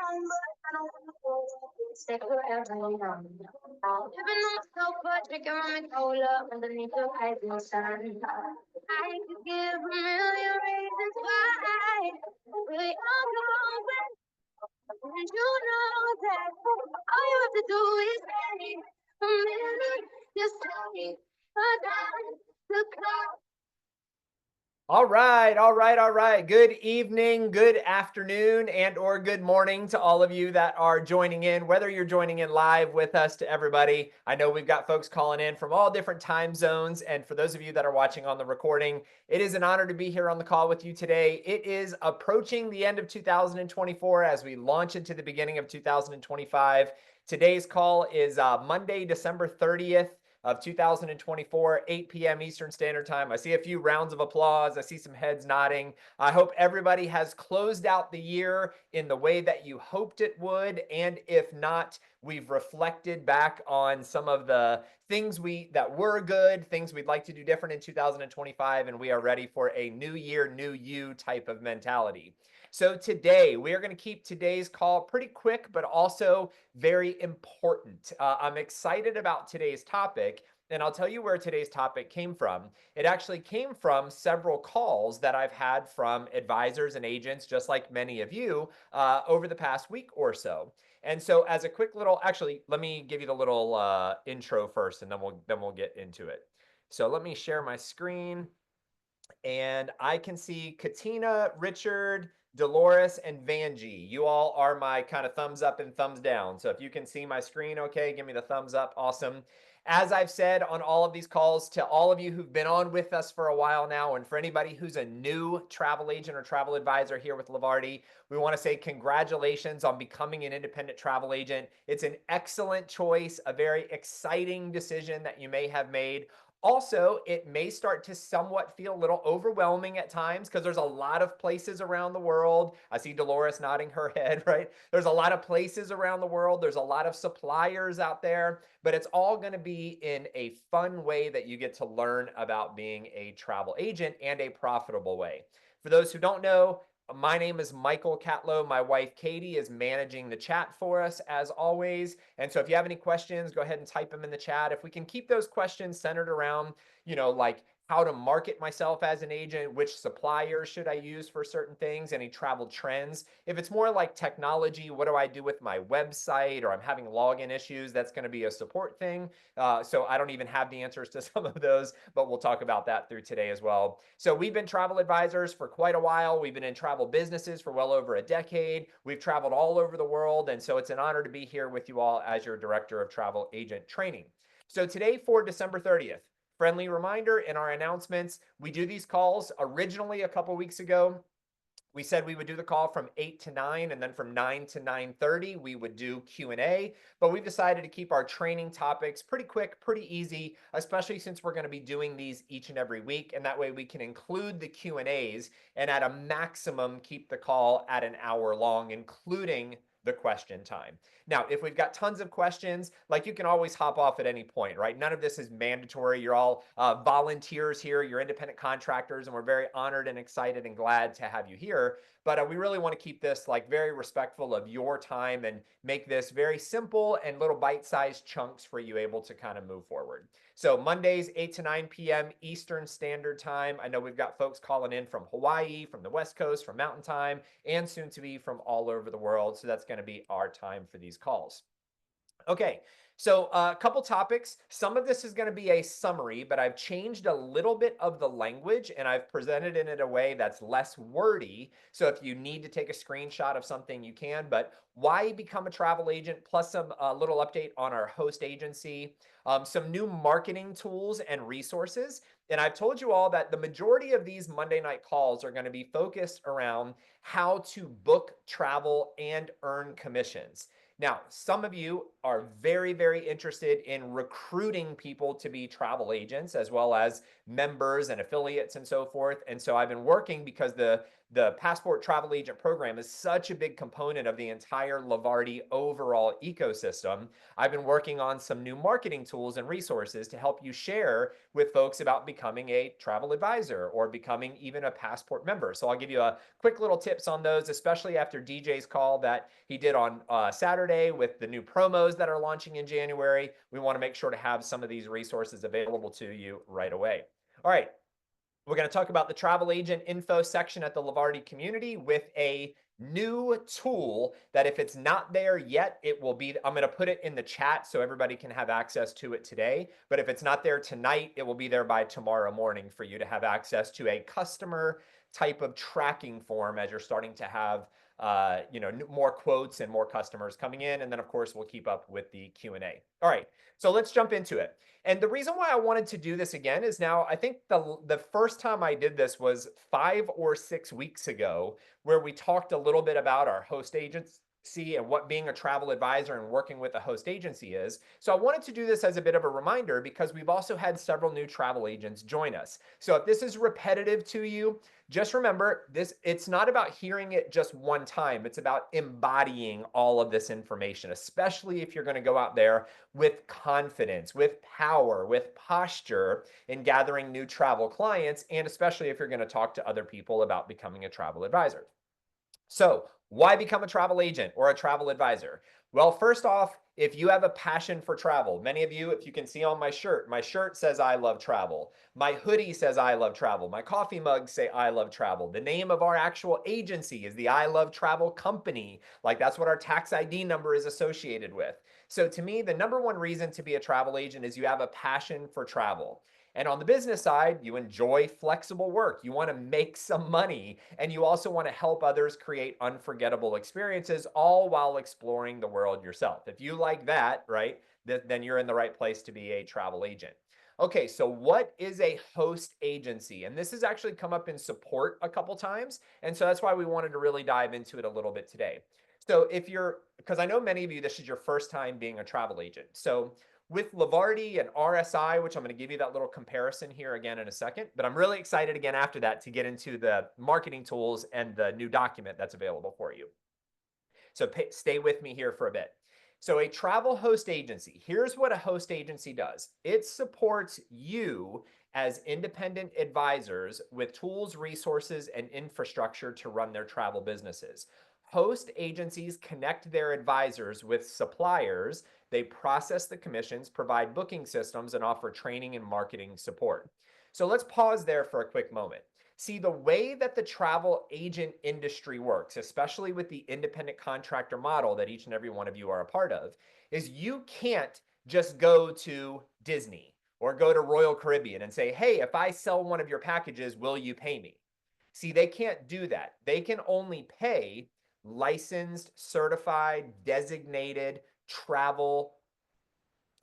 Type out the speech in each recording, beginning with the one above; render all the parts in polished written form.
I don't want to go. Stay wherever you are. Living on myself, but drinking rum and cola underneath the rising sun. I could give a million reasons why we all going, and you know that all you have to do is stay a minute, just stay a time to come. All right. Good evening, good afternoon, and or good morning to all of you that are joining in, whether you're joining in live with us to everybody. I know we've got folks calling in from all different time zones, and for those of you that are watching on the recording, it is an honor to be here on the call with you today. It is approaching the end of 2024 as we launch into the beginning of 2025. Today's call is Monday, December 30th. Of 2024, 8 p.m. Eastern Standard Time. I see a few rounds of applause. I see some heads nodding. I hope everybody has closed out the year in the way that you hoped it would. And if not, we've reflected back on some of the things that were good, things we'd like to do different in 2025, and we are ready for a new year, new you type of mentality. So today, we are going to keep today's call pretty quick, but also very important. I'm excited about today's topic, and I'll tell you where today's topic came from. It actually came from several calls that I've had from advisors and agents, just like many of you, over the past week or so. And so, as a quick little, actually, let me give you the little intro first, and then we'll get into it. So let me share my screen, and I can see Katina, Richard, Dolores, and Vanjie. You all are my kind of thumbs up and thumbs down. So if you can see my screen okay, give me the thumbs up. Awesome. As I've said on all of these calls, to all of you who've been on with us for a while now, and for anybody who's a new travel agent or travel advisor here with Lavardi, we want to say congratulations on becoming an independent travel agent. It's an excellent choice, a very exciting decision that you may have made. Also, it may start to somewhat feel a little overwhelming at times because there's a lot of places around the world. I see Dolores nodding her head, right? There's a lot of places around the world. There's a lot of suppliers out there, but it's all going to be in a fun way that you get to learn about being a travel agent and a profitable way. For those who don't know, my name is Michael Catlow. My wife Katie is managing the chat for us as always. And so if you have any questions, go ahead and type them in the chat. If we can keep those questions centered around, like how to market myself as an agent, which suppliers should I use for certain things, any travel trends. If it's more like technology, what do I do with my website, or I'm having login issues, that's going to be a support thing. So I don't even have the answers to some of those, but we'll talk about that through today as well. So we've been travel advisors for quite a while. We've been in travel businesses for well over a decade. We've traveled all over the world. And so it's an honor to be here with you all as your director of travel agent training. So today for December 30th, friendly reminder in our announcements, we do these calls originally a couple weeks ago. We said we would do the call from 8 to 9, and then from 9 to 9:30 we would do Q&A, but we've decided to keep our training topics pretty quick, pretty easy, especially since we're going to be doing these each and every week, and that way we can include the Q&As and at a maximum keep the call at an hour long, including the question time. Now, if we've got tons of questions, like, you can always hop off at any point, right? None of this is mandatory. You're all volunteers here. You're independent contractors, and we're very honored and excited and glad to have you here. But we really want to keep this like very respectful of your time and make this very simple and little bite-sized chunks for you able to kind of move forward. So Mondays, 8 to 9 p.m. Eastern Standard Time. I know we've got folks calling in from Hawaii, from the West Coast, from Mountain Time, and soon to be from all over the world. So that's going to be our time for these calls. Okay, so a couple topics. Some of this is going to be a summary, but I've changed a little bit of the language and I've presented it in a way that's less wordy. So if you need to take a screenshot of something, you can. But why become a travel agent, plus some little update on our host agency, some new marketing tools and resources. And I've told you all that the majority of these Monday night calls are going to be focused around how to book travel and earn commissions. Now, some of you are very, very interested in recruiting people to be travel agents, as well as members and affiliates and so forth. And so I've been working, because the the Passport Travel Agent program is such a big component of the entire Lavardi overall ecosystem. I've been working on some new marketing tools and resources to help you share with folks about becoming a travel advisor or becoming even a Passport member. So I'll give you a quick little tips on those, especially after DJ's call that he did on Saturday with the new promos that are launching in January. We want to make sure to have some of these resources available to you right away. All right, we're going to talk about the travel agent info section at the Lavardi community with a new tool that if it's not there yet, it will be, I'm going to put it in the chat so everybody can have access to it today. But if it's not there tonight, it will be there by tomorrow morning for you to have access to a customer type of tracking form as you're starting to have more quotes and more customers coming in. And then of course, we'll keep up with the Q&A. All right, so let's jump into it. And the reason why I wanted to do this again is now I think the first time I did this was 5 or 6 weeks ago, where we talked a little bit about our host agency and what being a travel advisor and working with a host agency is. So I wanted to do this as a bit of a reminder because we've also had several new travel agents join us. So if this is repetitive to you, just remember this, it's not about hearing it just one time. It's about embodying all of this information, especially if you're going to go out there with confidence, with power, with posture in gathering new travel clients, and especially if you're going to talk to other people about becoming a travel advisor. So, why become a travel agent or a travel advisor? Well, first off, if you have a passion for travel, many of you, if you can see on my shirt says I love travel. My hoodie says I love travel. My coffee mugs say I love travel. The name of our actual agency is the I Love Travel Company. Like that's what our tax ID number is associated with. So to me, the number one reason to be a travel agent is you have a passion for travel. And on the business side, you enjoy flexible work. You want to make some money, and you also want to help others create unforgettable experiences, all while exploring the world yourself. If you like that, right, then you're in the right place to be a travel agent. Okay, so what is a host agency? And this has actually come up in support a couple times. And so that's why we wanted to really dive into it a little bit today. So because I know many of you, this is your first time being a travel agent. So with Lavardi and RSI, which I'm going to give you that little comparison here again in a second, but I'm really excited again after that to get into the marketing tools and the new document that's available for you. So stay with me here for a bit. So a travel host agency, here's what a host agency does. It supports you as independent advisors with tools, resources, and infrastructure to run their travel businesses. Host agencies connect their advisors with suppliers. They process the commissions, provide booking systems, and offer training and marketing support. So let's pause there for a quick moment. See, the way that the travel agent industry works, especially with the independent contractor model that each and every one of you are a part of, is you can't just go to Disney or go to Royal Caribbean and say, hey, if I sell one of your packages, will you pay me? See, they can't do that. They can only pay licensed, certified, designated travel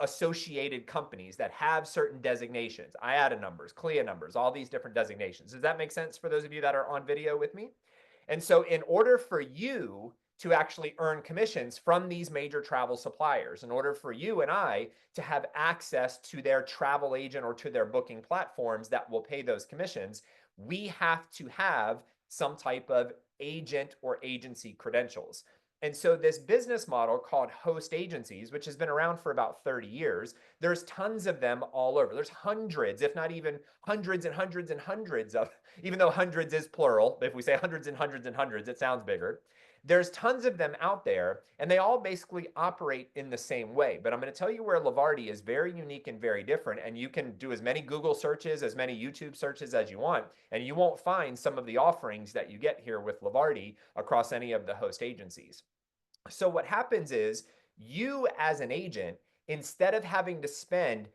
associated companies that have certain designations, IATA numbers, CLIA numbers, all these different designations. Does that make sense for those of you that are on video with me? And so in order for you to actually earn commissions from these major travel suppliers, in order for you and I to have access to their travel agent or to their booking platforms that will pay those commissions, we have to have some type of agent or agency credentials. And so this business model called host agencies, which has been around for about 30 years, there's tons of them all over. There's hundreds, if not even hundreds and hundreds and hundreds of, even though hundreds is plural, if we say hundreds and hundreds and hundreds, it sounds bigger. There's tons of them out there, and they all basically operate in the same way. But I'm going to tell you where Lavardi is very unique and very different, and you can do as many Google searches, as many YouTube searches as you want, and you won't find some of the offerings that you get here with Lavardi across any of the host agencies. So what happens is you as an agent, instead of having to spend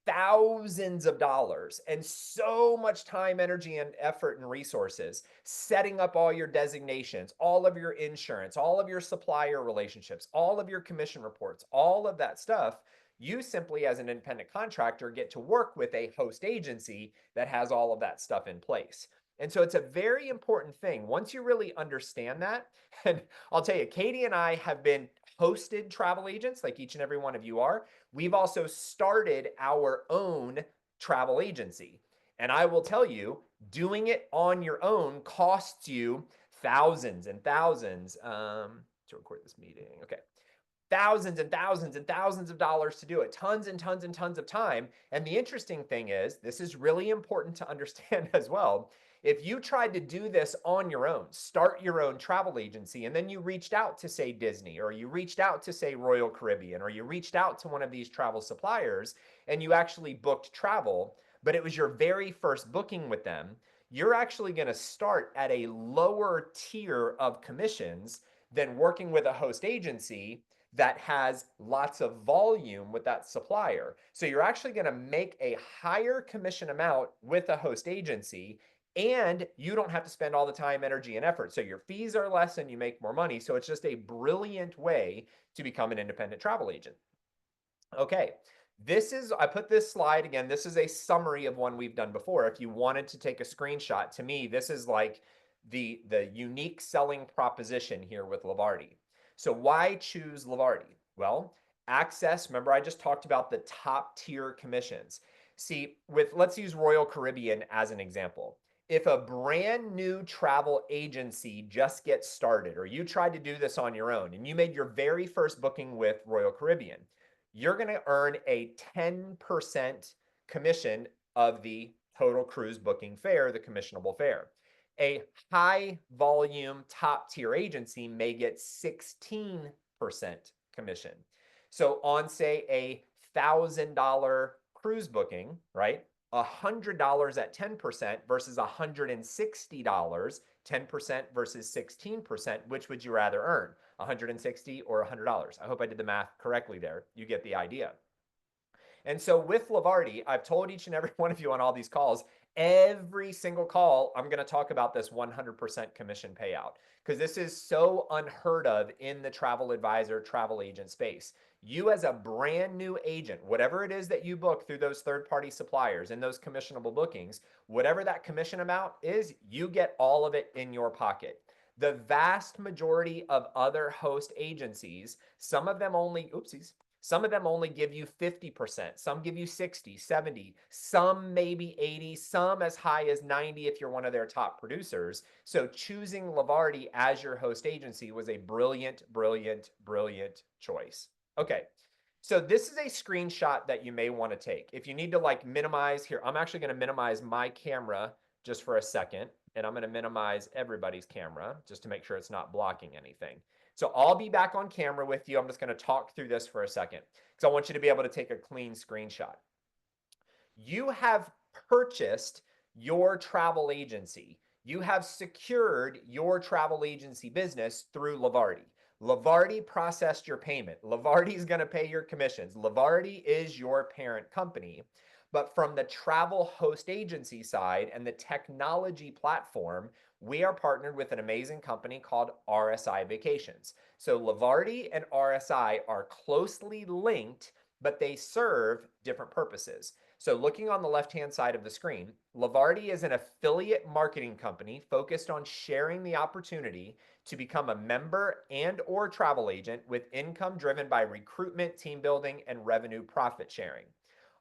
thousands of dollars and so much time, energy, and effort and resources setting up all your designations, all of your insurance, all of your supplier relationships, all of your commission reports, all of that stuff, you simply as an independent contractor get to work with a host agency that has all of that stuff in place. And so it's a very important thing. Once you really understand that, and I'll tell you, Katie and I have been hosted travel agents like each and every one of you are. We've also started our own travel agency. And I will tell you, Doing it on your own costs you thousands and thousands to record this meeting. Okay, thousands and thousands and thousands of dollars to do it, tons and tons and tons of time. And the interesting thing is, this is really important to understand as well. If you tried to do this on your own, start your own travel agency, and then you reached out to, say, Disney, or you reached out to, say, Royal Caribbean, or you reached out to one of these travel suppliers and you actually booked travel, but it was your very first booking with them, you're actually going to start at a lower tier of commissions than working with a host agency that has lots of volume with that supplier. So you're actually going to make a higher commission amount with a host agency, and you don't have to spend all the time, energy, and effort. So your fees are less and you make more money. So it's just a brilliant way to become an independent travel agent. Okay, I put this slide again. This is a summary of one we've done before. If you wanted to take a screenshot, to me, this is like the unique selling proposition here with Lavardi. So why choose Lavardi? Well, access, remember I just talked about the top tier commissions. See, let's use Royal Caribbean as an example. If a brand new travel agency just gets started, or you tried to do this on your own and you made your very first booking with Royal Caribbean, you're going to earn a 10% commission of the total cruise booking fare, the commissionable fare. A high volume top tier agency may get 16% commission. So on, say, a $1,000 cruise booking, right? $100 at 10% versus $160, 10% versus 16%, which would you rather earn? 160 or $100? I hope I did the math correctly there. You get the idea. And so with Lavardi, I've told each and every one of you on all these calls, every single call, I'm going to talk about this 100% commission payout because this is so unheard of in the travel advisor, travel agent space. You, as a brand new agent, whatever it is that you book through those third-party suppliers and those commissionable bookings, whatever that commission amount is, you get all of it in your pocket. The vast majority of other host agencies, some of them only, oopsies, some of them only give you 50%. Some give you 60, 70, some maybe 80, some as high as 90 if you're one of their top producers. So choosing Lavardi as your host agency was a brilliant, brilliant, brilliant choice. Okay. So this is a screenshot that you may want to take. If you need to like minimize here, I'm actually going to minimize my camera just for a second, and I'm going to minimize everybody's camera just to make sure it's not blocking anything. So I'll be back on camera with you. I'm just going to talk through this for a second because I want you to be able to take a clean screenshot. You have purchased your travel agency. You have secured your travel agency business through Lavardi. Lavardi processed your payment. Lavardi is going to pay your commissions. Lavardi is your parent company. But from the travel host agency side and the technology platform, we are partnered with an amazing company called RSI Vacations. So Lavardi and RSI are closely linked, but they serve different purposes. So looking on the left-hand side of the screen, Lavardi is an affiliate marketing company focused on sharing the opportunity to become a member and or travel agent with income driven by recruitment, team building, and revenue profit sharing.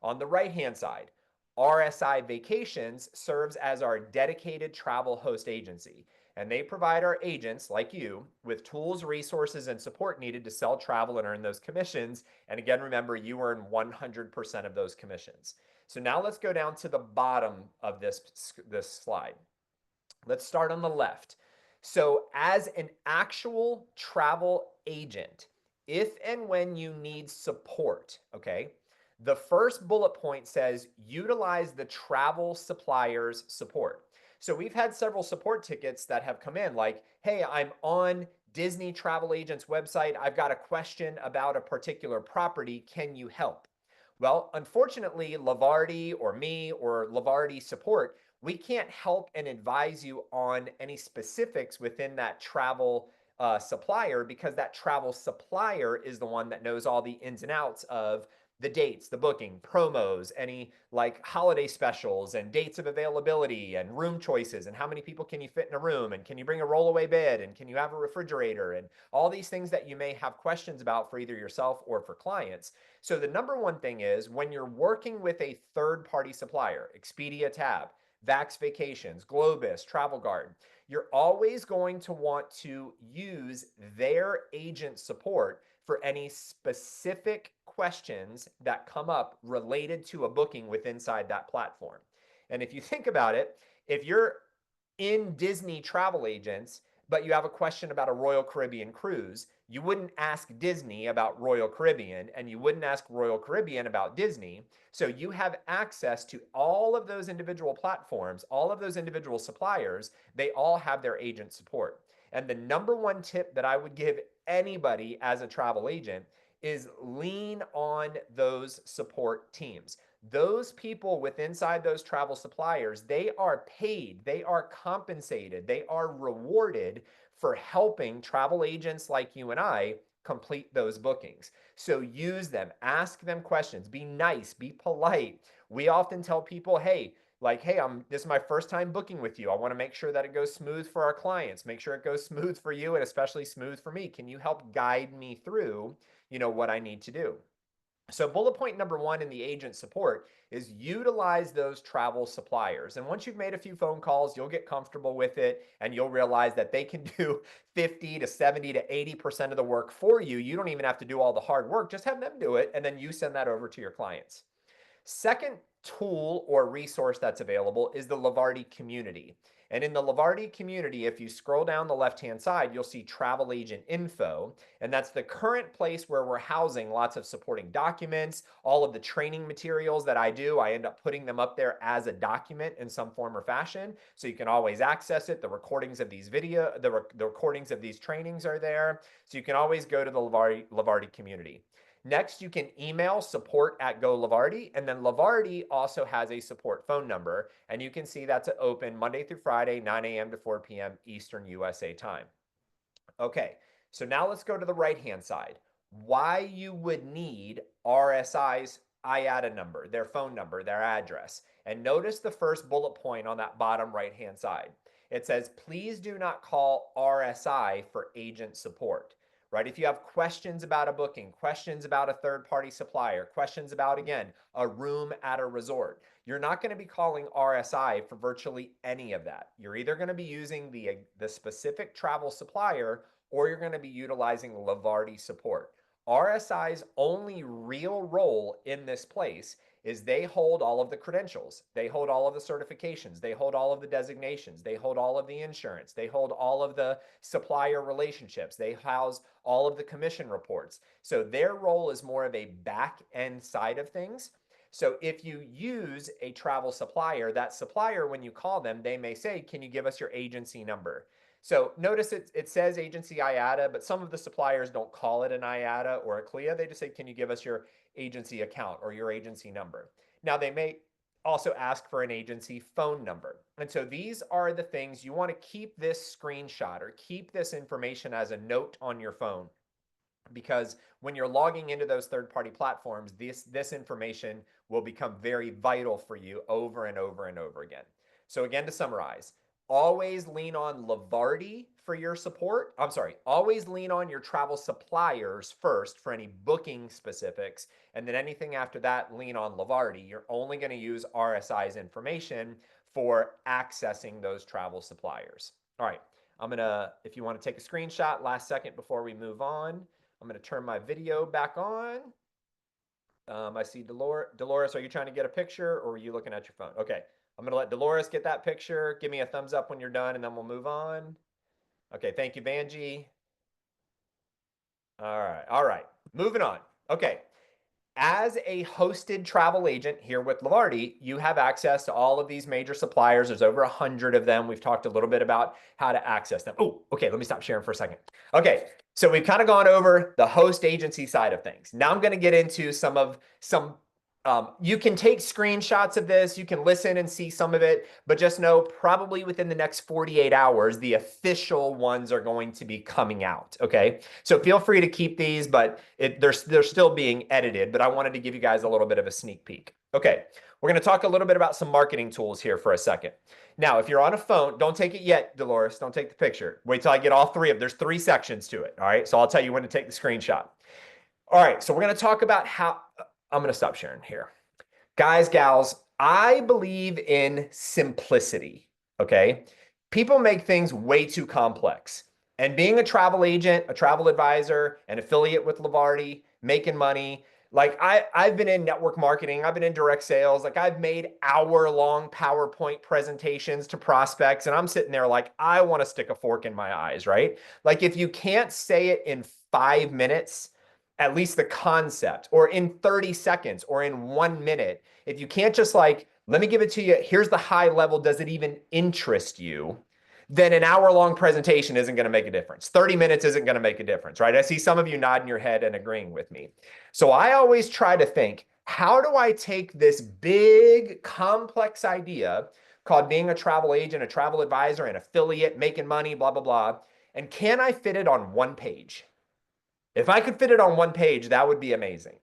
On the right-hand side, RSI Vacations serves as our dedicated travel host agency, and they provide our agents like you with tools, resources, and support needed to sell travel and earn those commissions. And again, remember, you earn 100% of those commissions. So now let's go down to the bottom of this slide. Let's start on the left. So as an actual travel agent, if and when you need support, okay, the first bullet point says utilize the travel supplier's support. So we've had several support tickets that have come in like, hey, I'm on Disney Travel Agent's website. I've got a question about a particular property. Can you help? Well, unfortunately, Lavardi or me or Lavardi support, we can't help and advise you on any specifics within that travel supplier because that travel supplier is the one that knows all the ins and outs of the dates, the booking, promos, any like holiday specials and dates of availability and room choices and how many people can you fit in a room and can you bring a rollaway bed and can you have a refrigerator and all these things that you may have questions about for either yourself or for clients. So the number one thing is when you're working with a third-party supplier, Expedia Tab, Vax Vacations, Globus, Travel Guard. You're always going to want to use their agent support for any specific questions that come up related to a booking with inside that platform. And if you think about it, if you're in Disney travel agents, but you have a question about a Royal Caribbean cruise, you wouldn't ask Disney about Royal Caribbean and you wouldn't ask Royal Caribbean about Disney. So you have access to all of those individual platforms, all of those individual suppliers. They all have their agent support. And the number one tip that I would give anybody as a travel agent is lean on those support teams. Those people with inside those travel suppliers, they are paid, they are compensated, they are rewarded for helping travel agents like you and I complete those bookings. So use them, ask them questions, be nice, be polite. We often tell people, hey, this is my first time booking with you. I want to make sure that it goes smooth for our clients, make sure it goes smooth for you, and especially smooth for me. Can you help guide me through, what I need to do? So bullet point number one in the agent support is utilize those travel suppliers. And once you've made a few phone calls, you'll get comfortable with it and you'll realize that they can do 50 to 70 to 80% of the work for you. You don't even have to do all the hard work, just have them do it, and then you send that over to your clients. Second tool or resource that's available is the Lavardi community. And in the Lavardi community, if you scroll down the left-hand side, you'll see travel agent info. And that's the current place where we're housing lots of supporting documents, all of the training materials that I do. I end up putting them up there as a document in some form or fashion. So you can always access it. The recordings of these the recordings of these trainings are there. So you can always go to the Lavardi community. Next, you can email support@GoLavardi, and then Lavardi also has a support phone number, and you can see that's open Monday through Friday, 9 a.m. to 4 p.m. Eastern USA time. Okay, so now let's go to the right-hand side. Why you would need RSI's IATA number, their phone number, their address. And notice the first bullet point on that bottom right-hand side. It says, please do not call RSI for agent support. Right? If you have questions about a booking, questions about a third-party supplier, questions about, again, a room at a resort, you're not going to be calling RSI for virtually any of that. You're either going to be using the specific travel supplier or you're going to be utilizing Lavardi support. RSI's only real role in this place is they hold all of the credentials. They hold all of the certifications. They hold all of the designations. They hold all of the insurance. They hold all of the supplier relationships. They house all of the commission reports. So their role is more of a back end side of things. So if you use a travel supplier, that supplier, when you call them, they may say, can you give us your agency number? So notice it says agency IATA, but some of the suppliers don't call it an IATA or a CLIA. They just say, can you give us your agency account or your agency number? Now, they may also ask for an agency phone number. And so these are the things you want to keep this screenshot or keep this information as a note on your phone, because when you're logging into those third-party platforms, this information will become very vital for you over and over and over again. So again, to summarize, always lean on Lavardi for your support. I'm sorry, always lean on your travel suppliers first for any booking specifics. And then anything after that, lean on Lavardi. You're only going to use RSI's information for accessing those travel suppliers. All right, if you want to take a screenshot, last second before we move on, I'm going to turn my video back on. I see Dolores. Dolores, are you trying to get a picture or are you looking at your phone? Okay. I'm going to let Dolores get that picture. Give me a thumbs up when you're done, and then we'll move on. Okay, thank you, Vanjie. All right. Moving on. Okay. As a hosted travel agent here with Lavardi, you have access to all of these major suppliers. There's over 100 of them. We've talked a little bit about how to access them. Oh, okay, let me stop sharing for a second. Okay, so we've kind of gone over the host agency side of things. Now I'm going to get into some you can take screenshots of this, you can listen and see some of it, but just know probably within the next 48 hours, the official ones are going to be coming out, okay? So feel free to keep these, but they're still being edited, but I wanted to give you guys a little bit of a sneak peek. Okay, we're gonna talk a little bit about some marketing tools here for a second. Now, if you're on a phone, don't take it yet, Dolores, don't take the picture. Wait till I get all three of them. There's 3 sections to it, all right? So I'll tell you when to take the screenshot. All right, so we're gonna talk about how, I'm going to stop sharing here. Guys, gals, I believe in simplicity. Okay. People make things way too complex. And being a travel agent, a travel advisor, an affiliate with Lavardi, making money, like I've been in network marketing, I've been in direct sales, like I've made hour-long PowerPoint presentations to prospects, and I'm sitting there like I want to stick a fork in my eyes, right? Like if you can't say it in 5 minutes, at least the concept, or in 30 seconds, or in 1 minute, if you can't just like, let me give it to you, here's the high level, does it even interest you? Then an hour-long presentation isn't going to make a difference. 30 minutes isn't going to make a difference, right? I see some of you nodding your head and agreeing with me. So I always try to think, how do I take this big, complex idea called being a travel agent, a travel advisor, an affiliate, making money, blah, blah, blah, and can I fit it on one page? If I could fit it on one page, that would be amazing.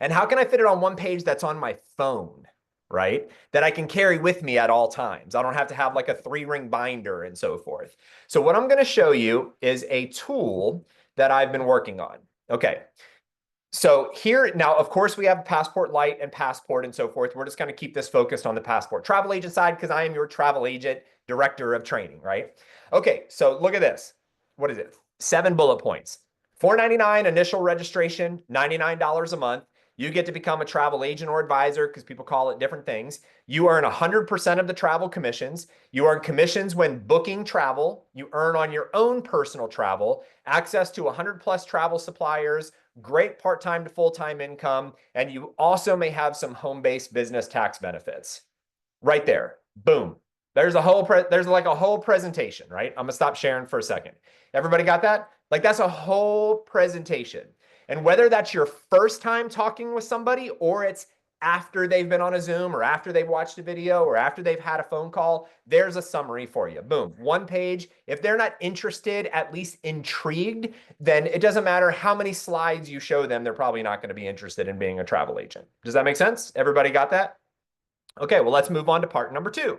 And how can I fit it on one page that's on my phone, right? That I can carry with me at all times. I don't have to have like a 3-ring binder and so forth. So what I'm going to show you is a tool that I've been working on. Okay. So here now, of course, we have Passport Lite and Passport and so forth. We're just going to keep this focused on the Passport travel agent side because I am your travel agent director of training, right? Okay, so look at this. What is it? 7 bullet points. $4.99 initial registration, $99 a month. You get to become a travel agent or advisor because people call it different things. You earn 100% of the travel commissions. You earn commissions when booking travel. You earn on your own personal travel, access to 100 plus travel suppliers, great part-time to full-time income, and you also may have some home-based business tax benefits. Right there. Boom. There's like a whole presentation, right? I'm gonna stop sharing for a second. Everybody got that? Like that's a whole presentation. And whether that's your first time talking with somebody or it's after they've been on a Zoom or after they've watched a video or after they've had a phone call, there's a summary for you. Boom, one page. If they're not interested, at least intrigued, then it doesn't matter how many slides you show them, they're probably not going to be interested in being a travel agent. Does that make sense? Everybody got that? Okay, well, let's move on to part number 2.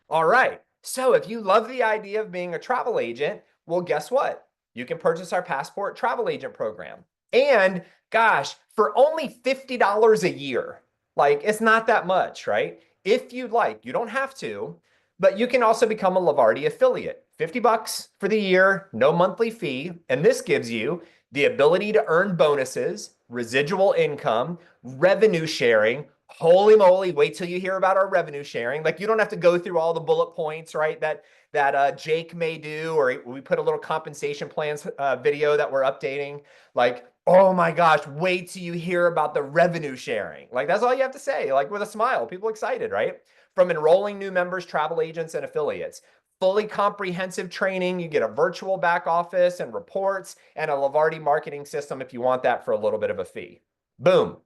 All right. So if you love the idea of being a travel agent, well, guess what? You can purchase our Passport Travel Agent program. And gosh, for only $50 a year, like it's not that much, right? If you'd like, you don't have to, but you can also become a Lavardi affiliate. 50 bucks for the year, no monthly fee. And this gives you the ability to earn bonuses, residual income, revenue sharing. Holy moly, wait till you hear about our revenue sharing. Like you don't have to go through all the bullet points, right? That Jake may do, or we put a little compensation plans video that we're updating. Like, oh my gosh, wait till you hear about the revenue sharing. Like that's all you have to say, like with a smile. People excited, right? From enrolling new members, travel agents, and affiliates. Fully comprehensive training. You get a virtual back office and reports and a Lavardi marketing system if you want that for a little bit of a fee. Boom.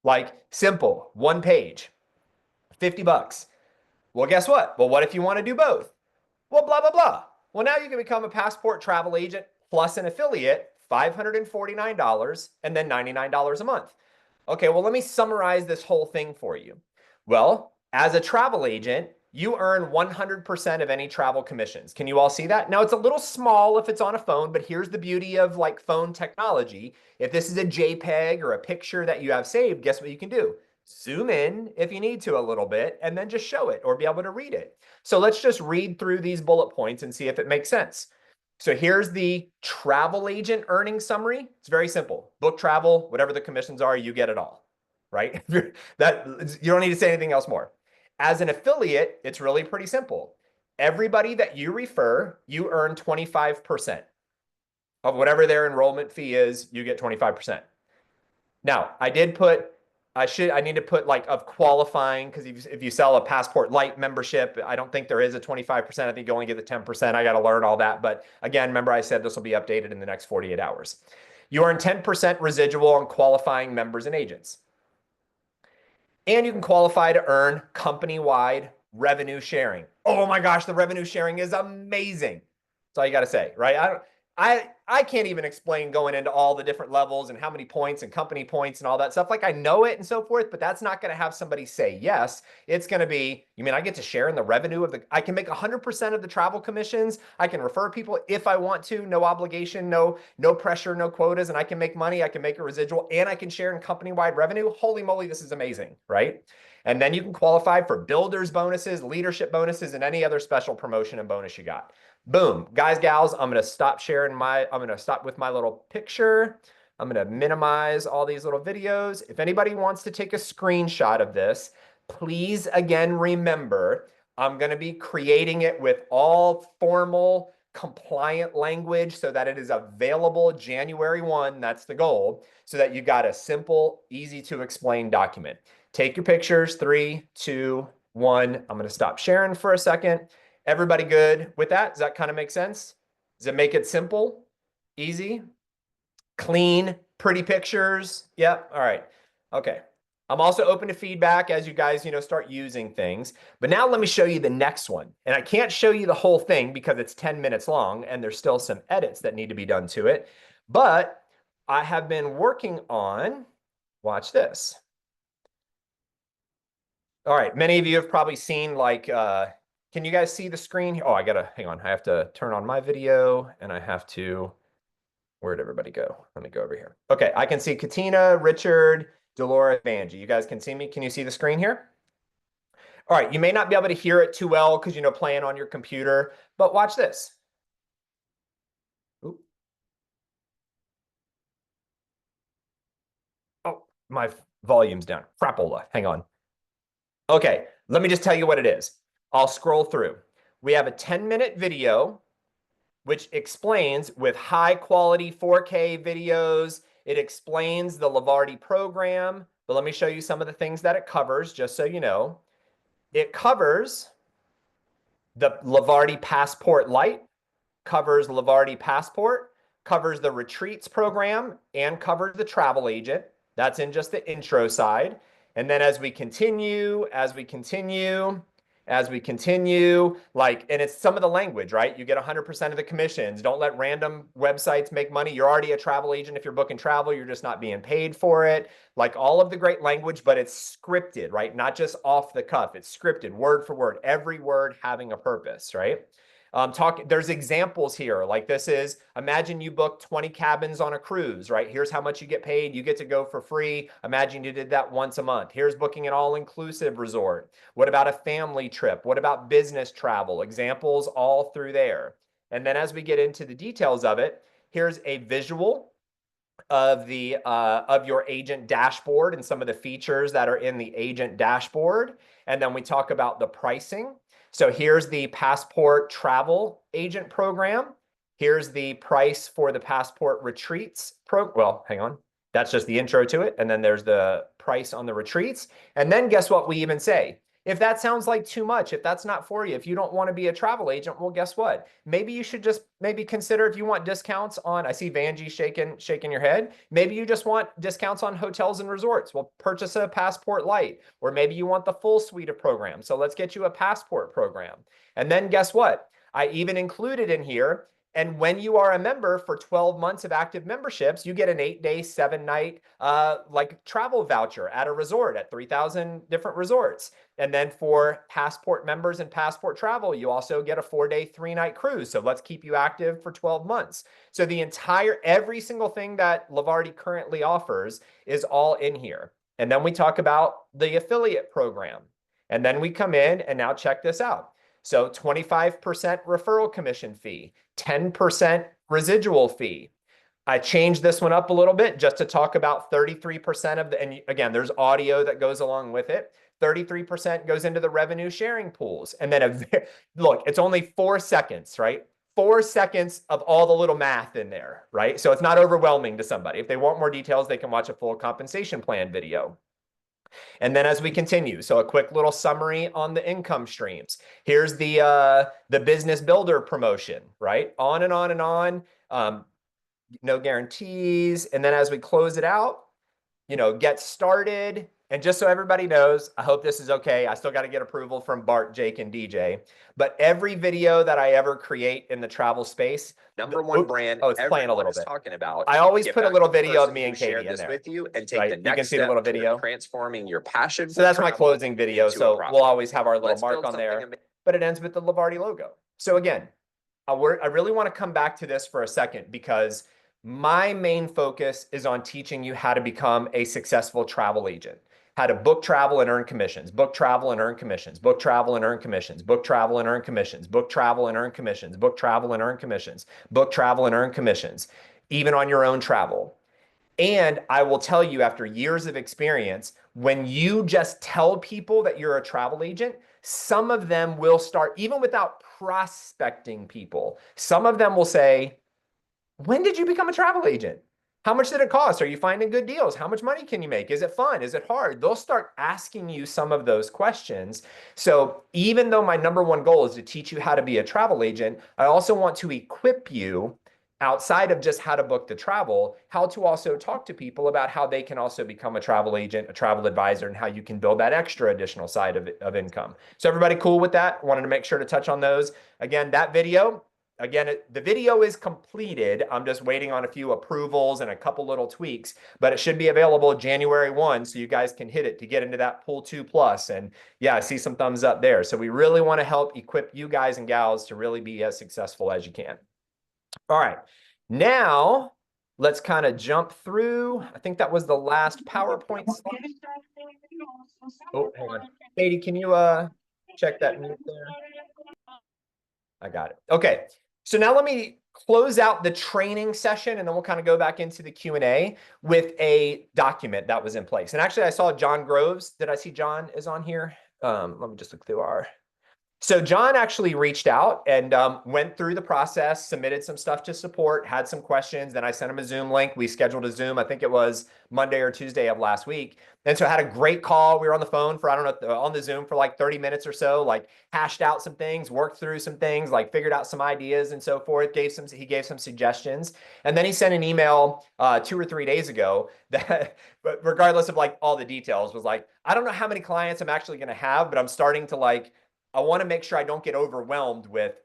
Like simple, one page, 50 bucks. Well, guess what? Well, what if you want to do both? Well, blah, blah, blah. Well, now you can become a Passport travel agent plus an affiliate, $549 and then $99 a month. Okay, well, let me summarize this whole thing for you. Well, as a travel agent, you earn 100% of any travel commissions. Can you all see that? Now, it's a little small if it's on a phone, but here's the beauty of like phone technology. If this is a JPEG or a picture that you have saved, guess what you can do? Zoom in if you need to a little bit and then just show it or be able to read it. So let's just read through these bullet points and see if it makes sense. So here's the travel agent earnings summary. It's very simple. Book travel, whatever the commissions are, you get it all, right? That you don't need to say anything else more. As an affiliate, it's really pretty simple. Everybody that you refer, you earn 25% of whatever their enrollment fee is, you get 25%. Now, I need to put like of qualifying because if you sell a Passport Lite membership, I don't think there is a 25%. I think you only get the 10%. I got to learn all that. But again, remember I said this will be updated in the next 48 hours. You earn 10% residual on qualifying members and agents. And you can qualify to earn company-wide revenue sharing. Oh my gosh, the revenue sharing is amazing. That's all you got to say, right? I can't even explain going into all the different levels and how many points and company points and all that stuff. Like I know it and so forth, but that's not going to have somebody say yes. It's going to be, you mean I get to share in the revenue of I can make 100% of the travel commissions. I can refer people if I want to, no obligation, no pressure, no quotas, and I can make money. I can make a residual and I can share in company-wide revenue. Holy moly, this is amazing, right? And then you can qualify for builders bonuses, leadership bonuses, and any other special promotion and bonus you got. Boom. Guys, gals, I'm going to stop I'm going to stop with my little picture. I'm going to minimize all these little videos. If anybody wants to take a screenshot of this, please again remember, I'm going to be creating it with all formal compliant language so that it is available January 1. That's the goal. So that you got a simple, easy to explain document. Take your pictures. 3, 2, 1. I'm going to stop sharing for a second. Everybody good with that? Does that kind of make sense? Does it make it simple, easy, clean, pretty pictures? Yep. All right. Okay. I'm also open to feedback as you guys, start using things. But now let me show you the next one. And I can't show you the whole thing because it's 10 minutes long and there's still some edits that need to be done to it. But I have been working on, watch this. All right. Many of you have probably seen can you guys see the screen? Oh, hang on. I have to turn on my video and I have to, where'd everybody go? Let me go over here. Okay. I can see Katina, Richard, Dolores, Vanjie. You guys can see me? Can you see the screen here? All right. You may not be able to hear it too well because, playing on your computer, but watch this. Oop. Oh, my volume's down. Crapola. Hang on. Okay. Let me just tell you what it is. I'll scroll through. We have a 10-minute video which explains with high quality 4K videos. It explains the Lavardi program. But let me show you some of the things that it covers, just so you know. It covers the Lavardi Passport Lite, covers Lavardi Passport, covers the retreats program, and covers the travel agent. That's in just the intro side. And then as we continue, and it's some of the language, right? You get 100% of the commissions. Don't let random websites make money. You're already a travel agent. If you're booking travel, you're just not being paid for it. Like all of the great language, but it's scripted, right? Not just off the cuff. It's scripted, word for word, every word having a purpose, right? There's examples here. Like this is, imagine you book 20 cabins on a cruise, right? Here's how much you get paid. You get to go for free. Imagine you did that once a month. Here's booking an all-inclusive resort. What about a family trip? What about business travel? Examples all through there. And then as we get into the details of it, here's a visual of your agent dashboard and some of the features that are in the agent dashboard. And then we talk about the pricing. So here's the Passport Travel Agent Program. Here's the price for the Passport Retreats program. Well, hang on. That's just the intro to it. And then there's the price on the retreats. And then guess what we even say? If that sounds like too much, if that's not for you, if you don't want to be a travel agent, well, guess what? Maybe you should just maybe consider if you want discounts on, I see Vanjie shaking your head. Maybe you just want discounts on hotels and resorts. Well, purchase a Passport Lite, or maybe you want the full suite of programs. So let's get you a Passport program. And then guess what? I even included in here, and when you are a member for 12 months of active memberships, you get an 8-day, 7-night travel voucher at a resort at 3,000 different resorts. And then for Passport members and Passport Travel, you also get a 4-day, 3-night cruise. So let's keep you active for 12 months. So every single thing that Lavardi currently offers is all in here. And then we talk about the affiliate program. And then we come in and now check this out. So 25% referral commission fee, 10% residual fee. I changed this one up a little bit just to talk about 33% of the, and again, there's audio that goes along with it. 33% goes into the revenue sharing pools. And then look, it's only 4 seconds, right? 4 seconds of all the little math in there, right? So it's not overwhelming to somebody. If they want more details, they can watch a full compensation plan video. And then as we continue, so a quick little summary on the income streams. Here's the business builder promotion, right? On and on and on. No guarantees. And then as we close it out, get started. And just so everybody knows, I hope this is okay. I still got to get approval from Bart, Jake, and DJ. But every video that I ever create in the travel space, number one brand. Oh, it's playing a little bit. Talking about. I always put a little video of me and Katie in there. With you and take right? the next you can see the little video. Transforming your passion. So that's my closing video. So we'll always have our little mark on there. But it ends with the Lavardi logo. So again, I really want to come back to this for a second because my main focus is on teaching you how to become a successful travel agent. how to book travel and earn commissions, book travel and earn commissions, book travel and earn commissions, book travel and earn commissions, book travel and earn commissions, book travel and earn commissions, book travel and earn commissions, even on your own travel. And I will tell you, after years of experience, when you just tell people that you're a travel agent, some of them will start, even without prospecting people, some of them will say, when did you become a travel agent? How much did it cost? Are you finding good deals? How much money can you make? Is it fun? Is it hard? They'll start asking you some of those questions. So even though my number one goal is to teach you how to be a travel agent, I also want to equip you outside of just how to book the travel, how to also talk to people about how they can also become a travel agent, a travel advisor, and how you can build that extra additional side of income. So everybody cool with that? Wanted to make sure to touch on those. Again, that video, the video is completed. I'm just waiting on a few approvals and a couple little tweaks, but it should be available January 1, so you guys can hit it to get into that Pool 2 Plus. And yeah, I see some thumbs up there. So we really want to help equip you guys and gals to really be as successful as you can. All right, now let's kind of jump through. I think that was the last PowerPoint slide. Oh, hang on. Katie, can you check that mute there? I got it. Okay, so now let me close out the training session, and then we'll kind of go back into the Q&A with a document that was in place. And actually, I saw John Groves. Did I see John is on here? Let me just look through our... So John actually reached out and went through the process, submitted some stuff to support, had some questions. Then I sent him a Zoom link. We scheduled a Zoom. I think it was Monday or Tuesday of last week. And so I had a great call. We were on the phone for, I don't know, on the Zoom for like 30 minutes or so, like hashed out some things, worked through some things, like figured out some ideas and so forth, he gave some suggestions. And then he sent an email 2 or 3 days ago that, but regardless of like all the details, was like, I don't know how many clients I'm actually going to have, but I'm starting to like, I want to make sure I don't get overwhelmed with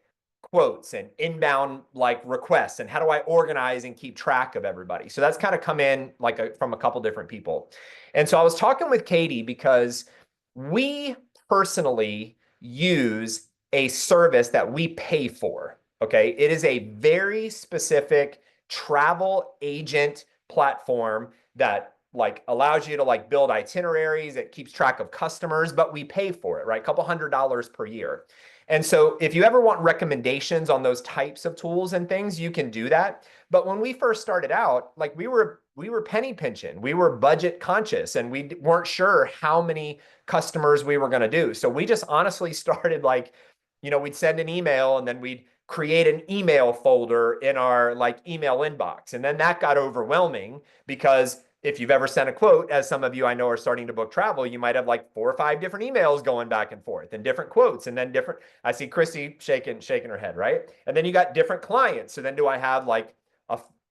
quotes and inbound like requests, and how do I organize and keep track of everybody. So that's kind of come in like from a couple different people. And so I was talking with Katie because we personally use a service that we pay for. Okay. It is a very specific travel agent platform that like allows you to like build itineraries. It keeps track of customers, but we pay for it, right? A couple $100s per year. And so if you ever want recommendations on those types of tools and things, you can do that. But when we first started out, like we were penny pinching, we were budget conscious, and we weren't sure how many customers we were going to do. So we just honestly started like, we'd send an email and then we'd create an email folder in our like email inbox. And then that got overwhelming because if you've ever sent a quote, as some of you I know are starting to book travel, you might have like 4 or 5 different emails going back and forth and different quotes, and then different. I see Chrissy shaking her head, right? And then you got different clients. So then do I have like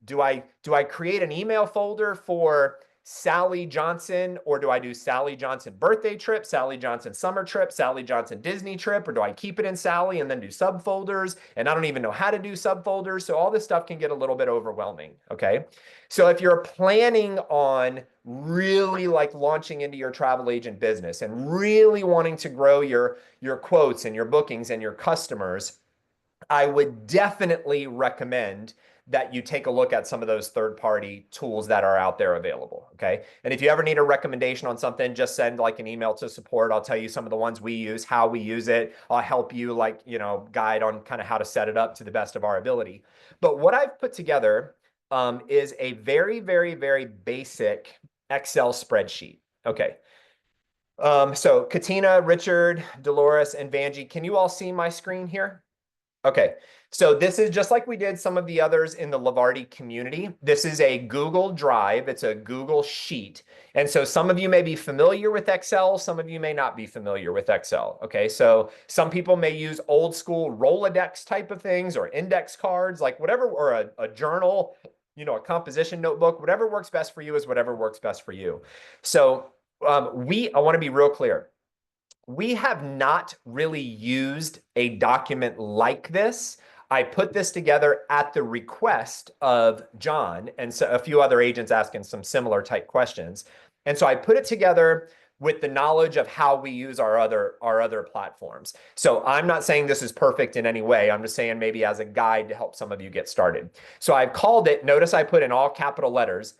do I create an email folder for Sally Johnson, or do I do Sally Johnson birthday trip, Sally Johnson summer trip, Sally Johnson Disney trip, or do I keep it in Sally and then do subfolders? And I don't even know how to do subfolders. So all this stuff can get a little bit overwhelming. Okay. So if you're planning on really like launching into your travel agent business and really wanting to grow your quotes and your bookings and your customers, I would definitely recommend that you take a look at some of those third-party tools that are out there available, okay? And if you ever need a recommendation on something, just send like an email to support. I'll tell you some of the ones we use, how we use it. I'll help you like, guide on kind of how to set it up to the best of our ability. But what I've put together is a very, very, very basic Excel spreadsheet, okay? So Katina, Richard, Dolores, and Vanjie, can you all see my screen here? Okay, so this is just like we did some of the others in the Lavardi community. This is a Google Drive. It's a Google Sheet. And so some of you may be familiar with Excel. Some of you may not be familiar with Excel. Okay, so some people may use old school Rolodex type of things or index cards, like whatever, or a journal, a composition notebook, whatever works best for you is whatever works best for you. So I want to be real clear. We have not really used a document like this. I put this together at the request of John and so a few other agents asking some similar type questions. And so I put it together with the knowledge of how we use our other platforms. So I'm not saying this is perfect in any way. I'm just saying maybe as a guide to help some of you get started. So I've called it, notice I put in all capital letters,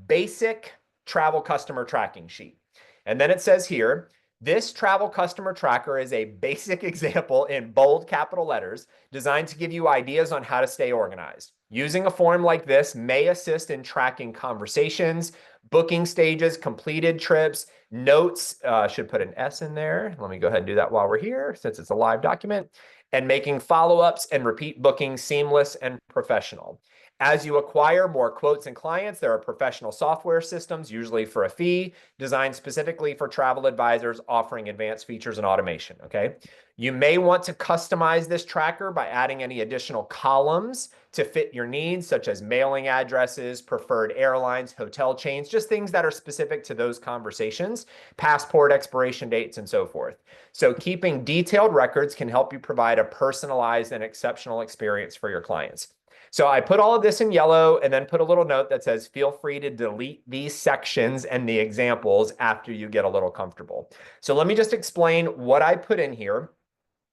Basic Travel Customer Tracking Sheet. And then it says here, this travel customer tracker is a basic example in bold capital letters designed to give you ideas on how to stay organized. Using a form like this may assist in tracking conversations, booking stages, completed trips, notes, should put an S in there. Let me go ahead and do that while we're here since it's a live document, and making follow-ups and repeat bookings seamless and professional. As you acquire more quotes and clients, there are professional software systems, usually for a fee, designed specifically for travel advisors offering advanced features and automation, okay? You may want to customize this tracker by adding any additional columns to fit your needs, such as mailing addresses, preferred airlines, hotel chains, just things that are specific to those conversations, passport expiration dates, and so forth. So keeping detailed records can help you provide a personalized and exceptional experience for your clients. So I put all of this in yellow and then put a little note that says, feel free to delete these sections and the examples after you get a little comfortable. So let me just explain what I put in here,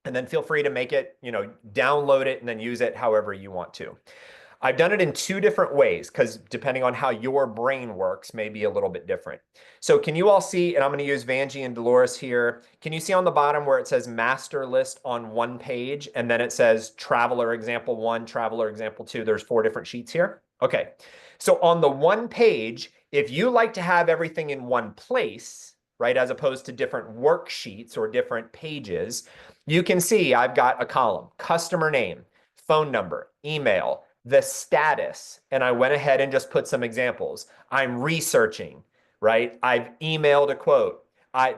and then feel free to make it, download it and then use it however you want to. I've done it in two different ways because depending on how your brain works may be a little bit different. So can you all see, and I'm going to use Vanjie and Dolores here. Can you see on the bottom where it says master list on one page and then it says traveler example 1, traveler example 2? There's 4 different sheets here. Okay. So on the one page, if you like to have everything in one place, right, as opposed to different worksheets or different pages, you can see I've got a column, customer name, phone number, email, the status, and I went ahead and just put some examples. I'm researching, right? I've emailed a quote.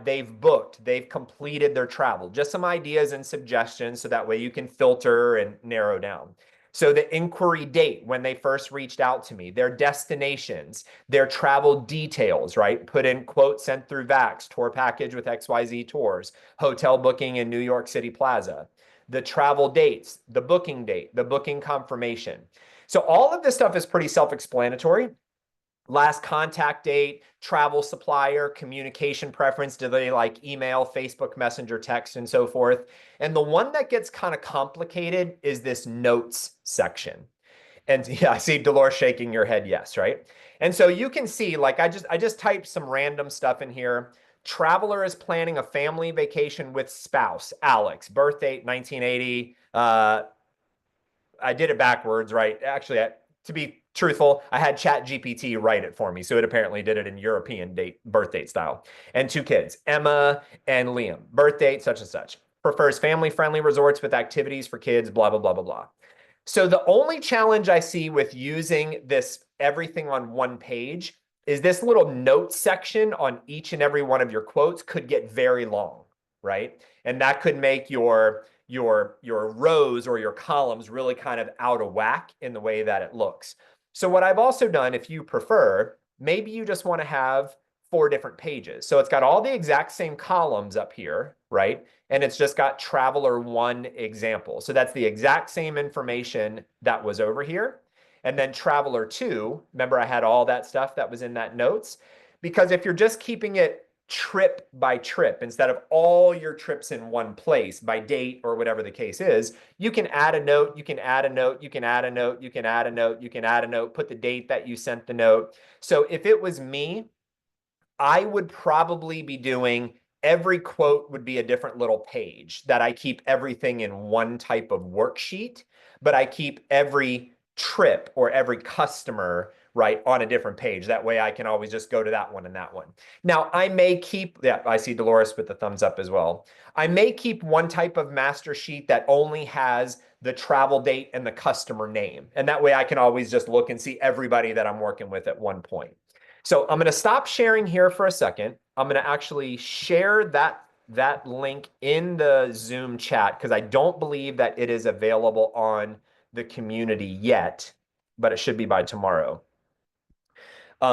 They've booked, they've completed their travel. Just some ideas and suggestions so that way you can filter and narrow down. So the inquiry date, when they first reached out to me, their destinations, their travel details, right? Put in quote sent through Vax, tour package with XYZ Tours, hotel booking in New York City Plaza, the travel dates, the booking date, the booking confirmation. So all of this stuff is pretty self-explanatory. Last contact date, travel supplier, communication preference. Do they like email, Facebook Messenger, text, and so forth? And the one that gets kind of complicated is this notes section. And yeah, I see Dolores shaking your head, yes, right? And so you can see, like I just typed some random stuff in here. Traveler is planning a family vacation with spouse, Alex, birth date 1980. I did it backwards, right? Actually, to be truthful, I had ChatGPT write it for me. So it apparently did it in European birth date style. And 2 kids, Emma and Liam, birth date such and such. Prefers family-friendly resorts with activities for kids, blah, blah, blah, blah, blah. So the only challenge I see with using this everything on one page is this little note section on each and every one of your quotes could get very long, right? And that could make your rows or your columns really kind of out of whack in the way that it looks. So what I've also done, if you prefer, maybe you just want to have 4 different pages. So it's got all the exact same columns up here, right? And it's just got traveler 1 example. So that's the exact same information that was over here. And then traveler 2, remember I had all that stuff that was in that notes? Because if you're just keeping it trip by trip instead of all your trips in one place by date or whatever the case is, you can add a note, you can add a note, you can add a note, you can add a note, you can add a note, put the date that you sent the note. So if it was me, I would probably be doing every quote would be a different little page that I keep everything in one type of worksheet, but I keep every trip or every customer right on a different page. That way I can always just go to that one and that one. Now I may keep, yeah, I see Dolores with the thumbs up as well. I may keep one type of master sheet that only has the travel date and the customer name. And that way I can always just look and see everybody that I'm working with at one point. So I'm going to stop sharing here for a second. I'm going to actually share that link in the Zoom chat because I don't believe that it is available on the community yet, but it should be by tomorrow.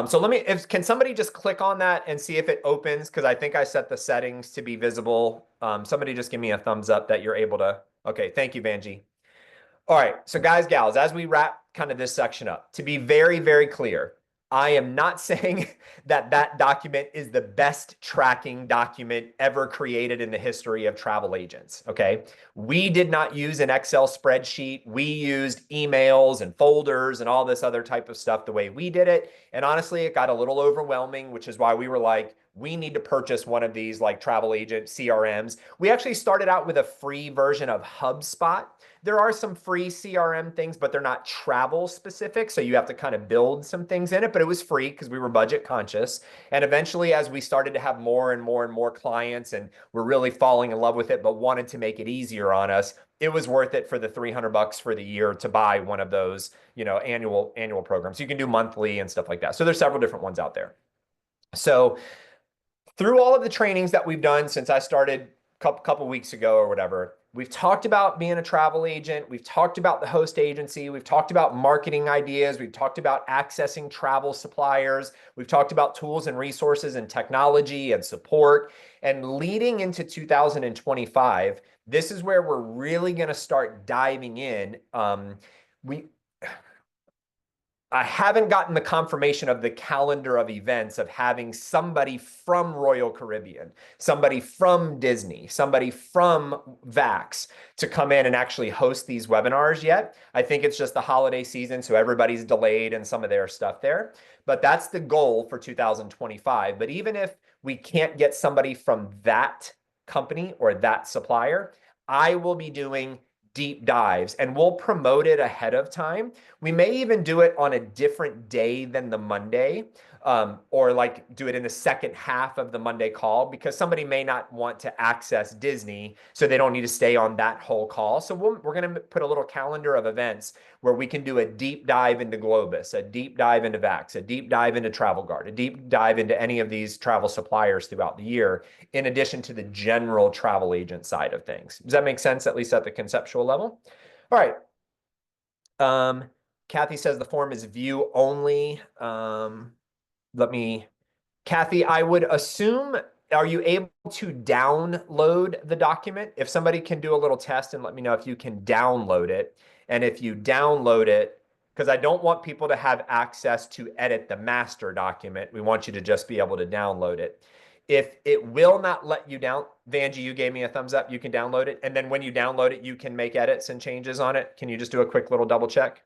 So can somebody just click on that and see if it opens? Because I think I set the settings to be visible. Somebody just give me a thumbs up that you're able to. Okay, thank you, Vanjie. All right, so guys, gals, as we wrap kind of this section up, to be very, very clear, I am not saying that that document is the best tracking document ever created in the history of travel agents, okay? We did not use an Excel spreadsheet. We used emails and folders and all this other type of stuff the way we did it. And honestly, it got a little overwhelming, which is why we were like, we need to purchase one of these like travel agent CRMs. We actually started out with a free version of HubSpot. There are some free CRM things, but they're not travel specific. So you have to kind of build some things in it, but it was free because we were budget conscious. And eventually, as we started to have more and more and more clients and we're really falling in love with it, but wanted to make it easier on us, it was worth it for the $300 for the year to buy one of those, annual programs. You can do monthly and stuff like that. So there's several different ones out there. So through all of the trainings that we've done since I started couple weeks ago or whatever, we've talked about being a travel agent. We've talked about the host agency. We've talked about marketing ideas. We've talked about accessing travel suppliers. We've talked about tools and resources and technology and support. And leading into 2025, this is where we're really going to start diving in. I haven't gotten the confirmation of the calendar of events of having somebody from Royal Caribbean, somebody from Disney, somebody from Vax to come in and actually host these webinars yet. I think it's just the holiday season, so everybody's delayed and some of their stuff there. But that's the goal for 2025. But even if we can't get somebody from that company or that supplier, I will be doing deep dives and we'll promote it ahead of time. We may even do it on a different day than the Monday, or like do it in the second half of the Monday call because somebody may not want to access Disney, so they don't need to stay on that whole call. So we're going to put a little calendar of events where we can do a deep dive into Globus, a deep dive into Vax, a deep dive into Travel Guard, a deep dive into any of these travel suppliers throughout the year, in addition to the general travel agent side of things. Does that make sense, at least at the conceptual level? All right. Kathy says the form is view only. Kathy, I would assume, are you able to download the document? If somebody can do a little test and let me know if you can download it. And if you download it, because I don't want people to have access to edit the master document. We want you to just be able to download it. If it will not let you down, Vanjie, you gave me a thumbs up, you can download it. And then when you download it, you can make edits and changes on it. Can you just do a quick little double check?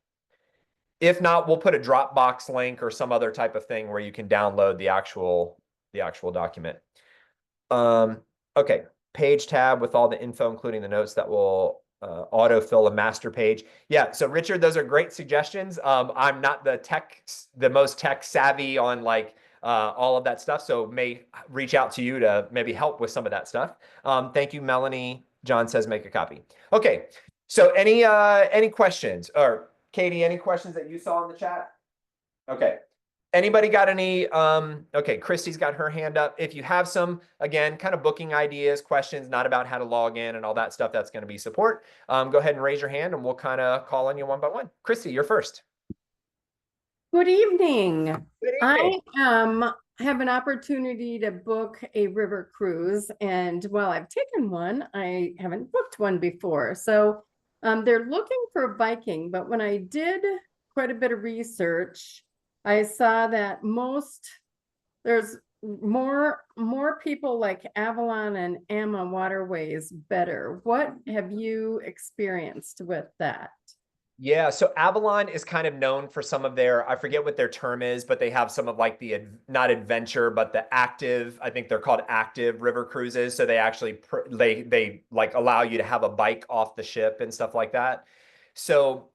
If not, we'll put a Dropbox link or some other type of thing where you can download the actual document. Okay, page tab with all the info, including the notes that will autofill a master page. Yeah, so Richard, those are great suggestions. I'm not the most tech savvy on like all of that stuff, so may reach out to you to maybe help with some of that stuff. Thank you, Melanie. John says make a copy. Okay, so any questions? Or Katie, any questions that you saw in the chat? Okay. Anybody got any? Okay, Christy's got her hand up. If you have some, again, kind of booking ideas, questions, not about how to log in and all that stuff, that's going to be support. Go ahead and raise your hand and we'll kind of call on you one by one. Christy, you're first. Good evening. Good evening. I have an opportunity to book a river cruise, and while I've taken one, I haven't booked one before. So they're looking for Viking, but when I did quite a bit of research, I saw that there's more people like Avalon and Amma Waterways better. What have you experienced with that? Yeah, so Avalon is kind of known for some of their, I forget what their term is, but they have some of like the, not adventure, but the active, I think they're called active river cruises. So they actually, they like allow you to have a bike off the ship and stuff like that. So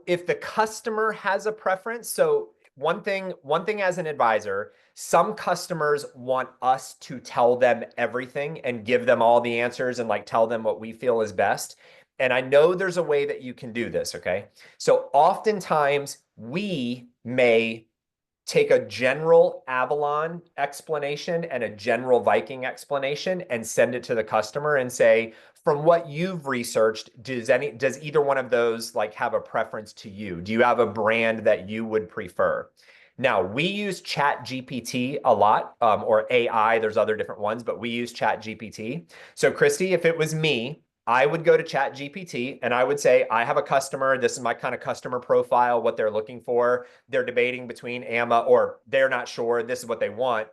if the customer has a preference, so one thing as an advisor, some customers want us to tell them everything and give them all the answers and like tell them what we feel is best. And I know there's a way that you can do this, okay? So oftentimes we may take a general Avalon explanation and a general Viking explanation and send it to the customer and say, from what you've researched, does either one of those like have a preference to you? Do you have a brand that you would prefer? Now, we use Chat GPT a lot, or AI, there's other different ones, but we use Chat GPT. So Christy, if it was me, I would go to Chat GPT and I would say, I have a customer. This is my kind of customer profile, what they're looking for. They're debating between AMA or they're not sure. This is what they want.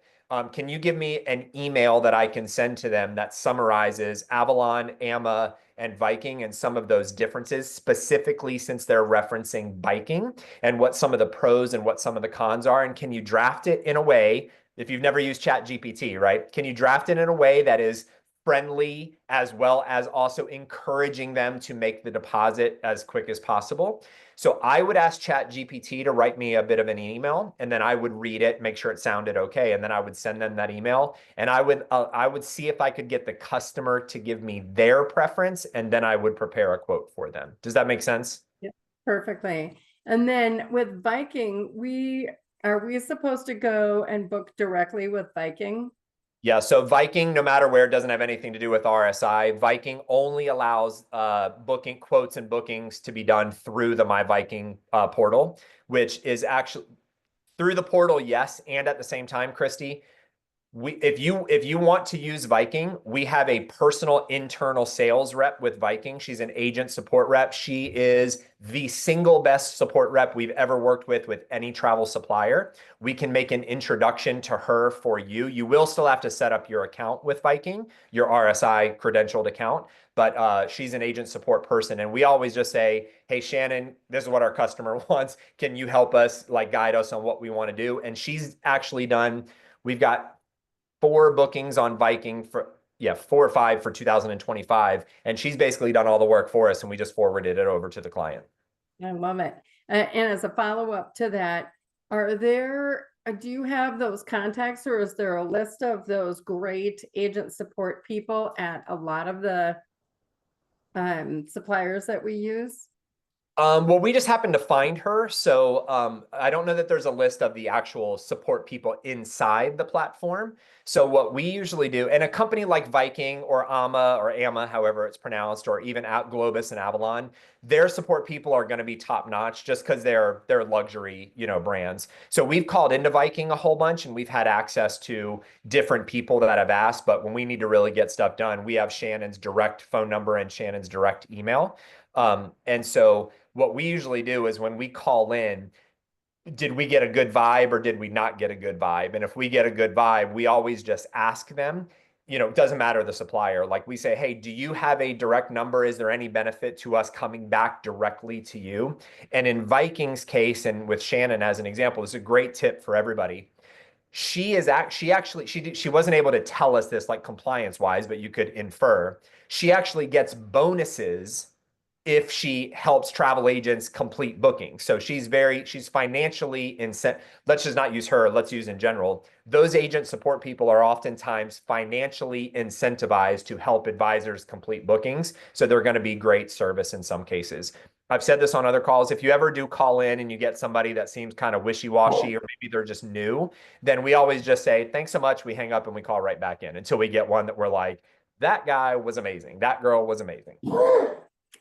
Can you give me an email that I can send to them that summarizes Avalon, AMA, and Viking and some of those differences, specifically since they're referencing biking and what some of the pros and what some of the cons are? And can you draft it in a way, if you've never used Chat GPT, right? Can you draft it in a way that is friendly as well as also encouraging them to make the deposit as quick as possible? So I would ask Chat GPT to write me a bit of an email, and then I would read it, make sure it sounded okay, and then I would send them that email, and I would see if I could get the customer to give me their preference, and then I would prepare a quote for them. Does that make sense? Yeah, perfectly. And then with Viking, are we supposed to go and book directly with Viking? Yeah, so Viking, no matter where, doesn't have anything to do with RSI. Viking only allows booking quotes and bookings to be done through the My Viking portal, which is actually through the portal, yes, and at the same time, Christy, if you want to use Viking, we have a personal internal sales rep with Viking. She's an agent support rep. She is the single best support rep we've ever worked with any travel supplier. We can make an introduction to her for you. You will still have to set up your account with Viking, your RSI credentialed account, but she's an agent support person. And we always just say, hey, Shannon, this is what our customer wants. Can you help us, like, guide us on what we want to do? And she's actually done, we've got 4 bookings on Viking for 4 or 5 for 2025, and she's basically done all the work for us, and we just forwarded it over to the client. I love it. And as a follow-up to that, do you have those contacts, or is there a list of those great agent support people at a lot of the suppliers that we use? Well, we just happened to find her. So I don't know that there's a list of the actual support people inside the platform. So what we usually do, and a company like Viking or AMA, however it's pronounced, or even Globus and Avalon, their support people are going to be top notch just because they're luxury, brands. So we've called into Viking a whole bunch, and we've had access to different people that have asked. But when we need to really get stuff done, we have Shannon's direct phone number and Shannon's direct email. And so what we usually do is when we call in, did we get a good vibe or did we not get a good vibe? And if we get a good vibe, we always just ask them, it doesn't matter the supplier. Like we say, hey, do you have a direct number? Is there any benefit to us coming back directly to you? And in Viking's case, and with Shannon as an example, this is a great tip for everybody. She wasn't able to tell us this like compliance wise, but you could infer. She actually gets bonuses if she helps travel agents complete bookings. So she's financially incent. Let's just not use her. Let's use in general. Those agent support people are oftentimes financially incentivized to help advisors complete bookings. So they're going to be great service in some cases. I've said this on other calls. If you ever do call in and you get somebody that seems kind of wishy-washy, or maybe they're just new, then we always just say, thanks so much. We hang up and we call right back in until we get one that we're like, that guy was amazing. That girl was amazing.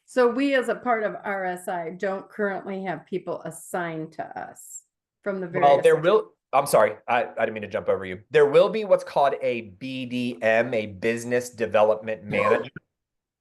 So we, as a part of RSI, don't currently have people assigned to us from the various. I'm sorry, I didn't mean to jump over you. There will be what's called a BDM, a business development manager.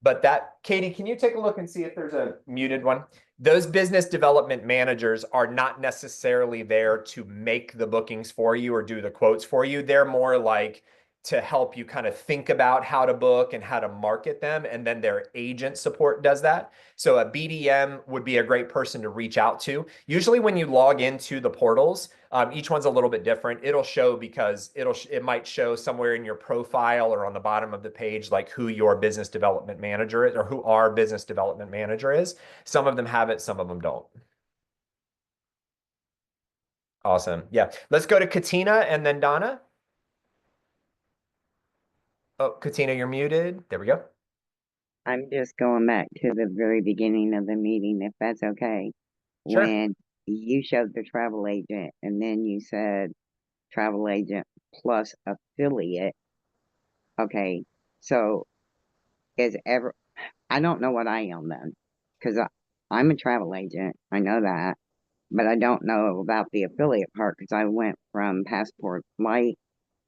But Katie, can you take a look and see if there's a muted one? Those business development managers are not necessarily there to make the bookings for you or do the quotes for you. They're more like to help you kind of think about how to book and how to market them. And then their agent support does that. So a BDM would be a great person to reach out to. Usually when you log into the portals, each one's a little bit different. It'll show because it might show somewhere in your profile or on the bottom of the page, like who your business development manager is or who our business development manager is. Some of them have it, some of them don't. Awesome. Yeah. Let's go to Katina and then Donna. Oh, Katina, you're muted. There we go. I'm just going back to the very beginning of the meeting, if that's okay. Sure. When you showed the travel agent and then you said travel agent plus affiliate. Okay, so I don't know what I am then, because I'm a travel agent. I know that, but I don't know about the affiliate part because I went from Passport Light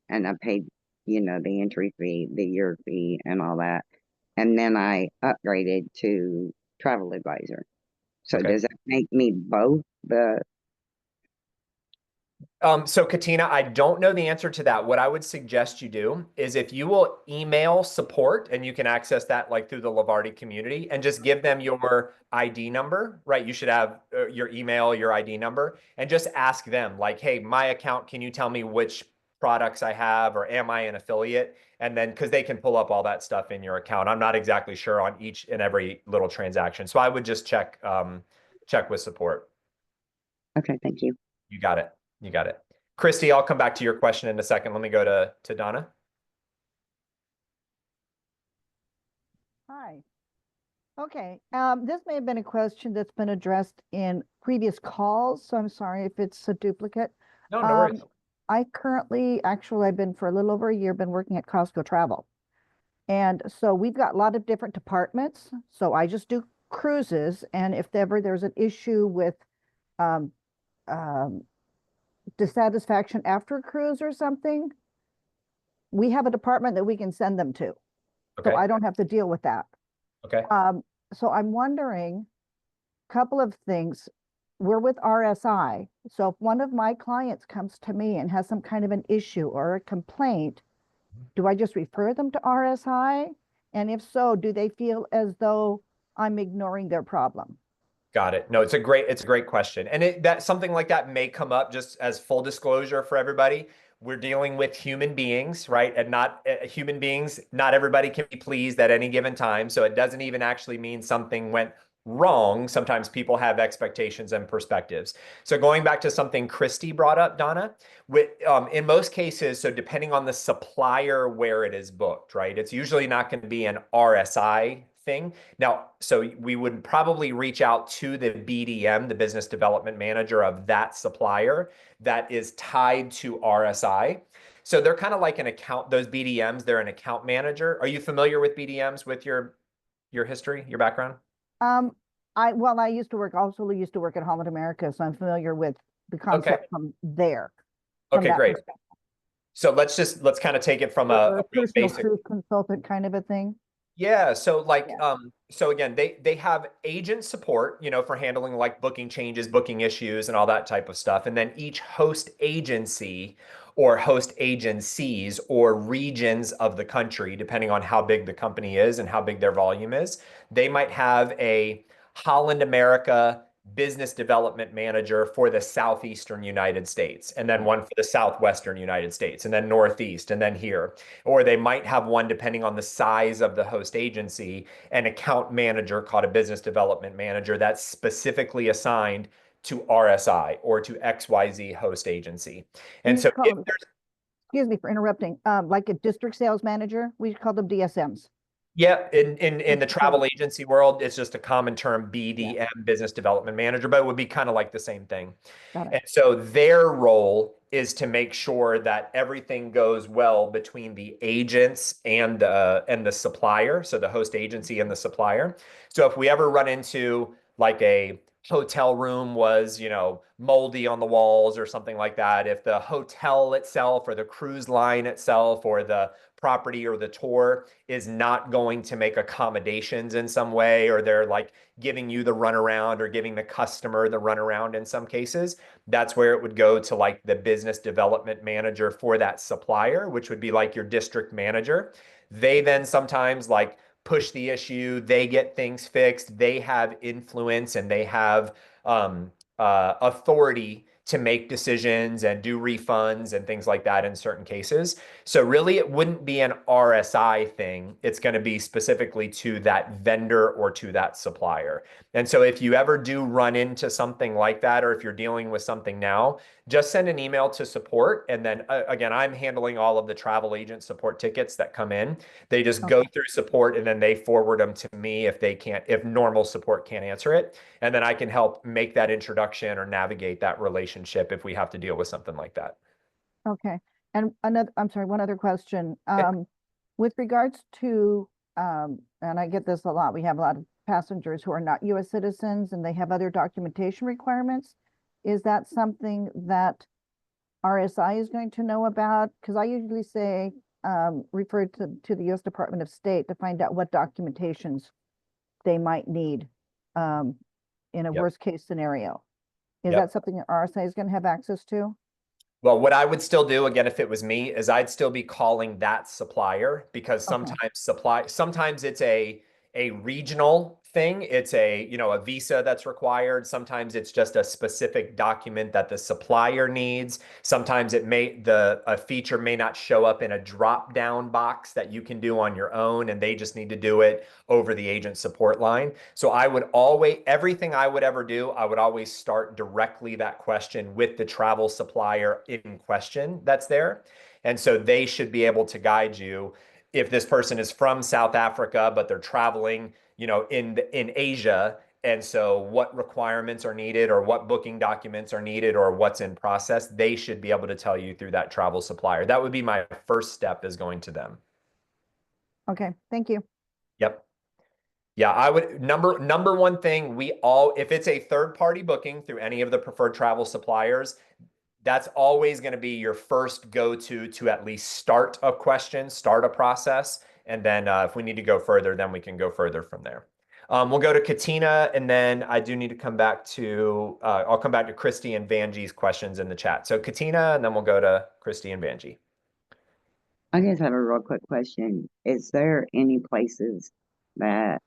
and I paid, the entry fee, the year fee, and all that. And then I upgraded to travel advisor. So Okay. does that make me both the So Katina, I don't know the answer to that. What I would suggest you do is if you will email support, and you can access that like through the Lavardi community, and just give them your ID number, right? You should have your email, your ID number, and just ask them like, hey, my account, can you tell me which products I have, or am I an affiliate? And then, because they can pull up all that stuff in your account. I'm not exactly sure on each and every little transaction. So I would just check with support. Okay, thank you. You got it. You got it. Christy, I'll come back to your question in a second. Let me go to Donna. Hi. Okay, this may have been a question that's been addressed in previous calls, so I'm sorry if it's a duplicate. No, no worries. I currently, actually, I've been for a little over a year, been working at Costco Travel. And so we've got a lot of different departments. So I just do cruises. And if ever there's an issue with um, um, dissatisfaction after a cruise or something, we have a department that we can send them to. Okay. So I don't have to deal with that. Okay. So I'm wondering, a couple of things. We're with RSI. So if one of my clients comes to me and has some kind of an issue or a complaint, do I just refer them to RSI? And if so, do they feel as though I'm ignoring their problem? Got it. No, it's a great question. And that something like that may come up, just as full disclosure for everybody. We're dealing with human beings, right? And not human beings, not everybody can be pleased at any given time. So it doesn't even actually mean something went wrong. Sometimes people have expectations and perspectives. So going back to something Christy brought up, Donna, in most cases, so depending on the supplier where it is booked, right? It's usually not going to be an RSI thing. Now, so we would probably reach out to the BDM, the business development manager of that supplier that is tied to RSI. So they're kind of like an account, those BDMs, they're an account manager. Are you familiar with BDMs with your history, your background? I used to work at Holland America, so I'm familiar with the concept from there. Okay, great. So let's kind of take it from a personal basic cruise consultant kind of a thing. Yeah, so like so again, they have agent support, for handling like booking changes, booking issues and all that type of stuff. And then each host agency or host agencies or regions of the country, depending on how big the company is and how big their volume is, they might have a Holland America business development manager for the southeastern United States, and then one for the southwestern United States, and then northeast, and then here. Or they might have one, depending on the size of the host agency, an account manager called a business development manager that's specifically assigned to RSI or to XYZ host agency. And so if there's excuse me for interrupting, like a district sales manager, we call them DSMs. Yeah, in the travel agency world, it's just a common term, BDM, business development manager, but it would be kind of like the same thing. And so their role is to make sure that everything goes well between the agents and the supplier, so the host agency and the supplier. So if we ever run into like a hotel room was, moldy on the walls or something like that, if the hotel itself or the cruise line itself or the property or the tour is not going to make accommodations in some way, or they're like giving you the runaround or giving the customer the runaround in some cases, that's where it would go to like the business development manager for that supplier, which would be like your district manager. They then sometimes like push the issue, they get things fixed, they have influence and they have authority to make decisions and do refunds and things like that in certain cases. So really, it wouldn't be an RSI thing. It's going to be specifically to that vendor or to that supplier. And so if you ever do run into something like that, or if you're dealing with something now, just send an email to support. And then again, I'm handling all of the travel agent support tickets that come in. They just go through support and then they forward them to me if normal support can't answer it. And then I can help make that introduction or navigate that relationship if we have to deal with something like that. Okay. And one other question. With regards to, and I get this a lot, we have a lot of passengers who are not US citizens and they have other documentation requirements. Is that something that RSI is going to know about? Because I usually say, refer to the US Department of State to find out what documentations they might need in a worst case scenario. Is that something that RSI is going to have access to? Well, what I would still do, again, if it was me, is I'd still be calling that supplier, because Okay. sometimes it's a regional thing. It's a visa that's required. Sometimes it's just a specific document that the supplier needs. Sometimes a feature may not show up in a drop down box that you can do on your own, and they just need to do it over the agent support line. So everything I would ever do, I would always start directly that question with the travel supplier in question that's there. And so they should be able to guide you if this person is from South Africa, but they're traveling, in Asia. And so what requirements are needed, or what booking documents are needed, or what's in process, they should be able to tell you through that travel supplier. That would be my first step, is going to them. Okay, thank you. Yep. Yeah, I would number one thing, if it's a third party booking through any of the preferred travel suppliers, that's always going to be your first go-to at least start a question, start a process. And then if we need to go further, then we can go further from there. We'll go to Katina, and then I do need to come back to, I'll come back to Christy and Vanjie's questions in the chat. So Katina, and then we'll go to Christy and Vanjie. I just have a real quick question. Is there any places that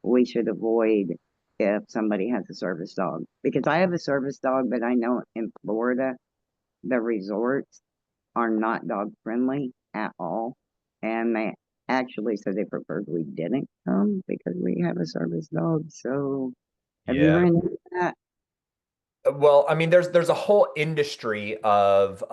we should avoid if somebody has a service dog? Because I have a service dog, but I know in Florida, the resorts are not dog friendly at all. And they actually said they preferred we didn't come because we have a service dog. So have you Yeah. run into that? Well, I mean, there's a whole industry of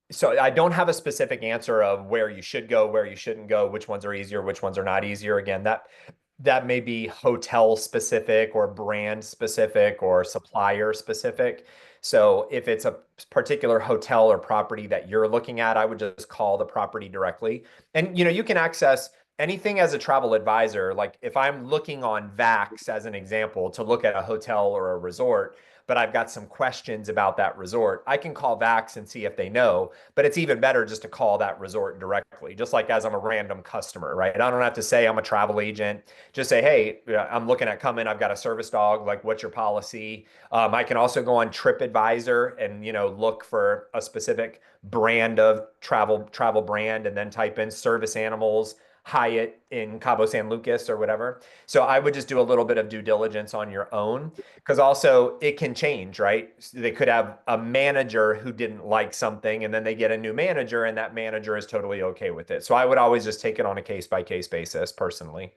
so I don't have a specific answer of where you should go, where you shouldn't go, which ones are easier, which ones are not easier. Again, that may be hotel specific, or brand specific, or supplier specific. So if it's a particular hotel or property that you're looking at, I would just call the property directly. And you can access anything as a travel advisor. Like if I'm looking on Vax as an example to look at a hotel or a resort, but I've got some questions about that resort, I can call Vax and see if they know. But it's even better just to call that resort directly, just like as I'm a random customer, right? I don't have to say I'm a travel agent. Just say, hey, I'm looking at coming. I've got a service dog. Like, what's your policy? I can also go on TripAdvisor and look for a specific brand of travel brand, and then type in service animals Hyatt in Cabo San Lucas or whatever. So I would just do a little bit of due diligence on your own, because also it can change, right? So they could have a manager who didn't like something, and then they get a new manager, and that manager is totally okay with it. So I would always just take it on a case by case basis personally.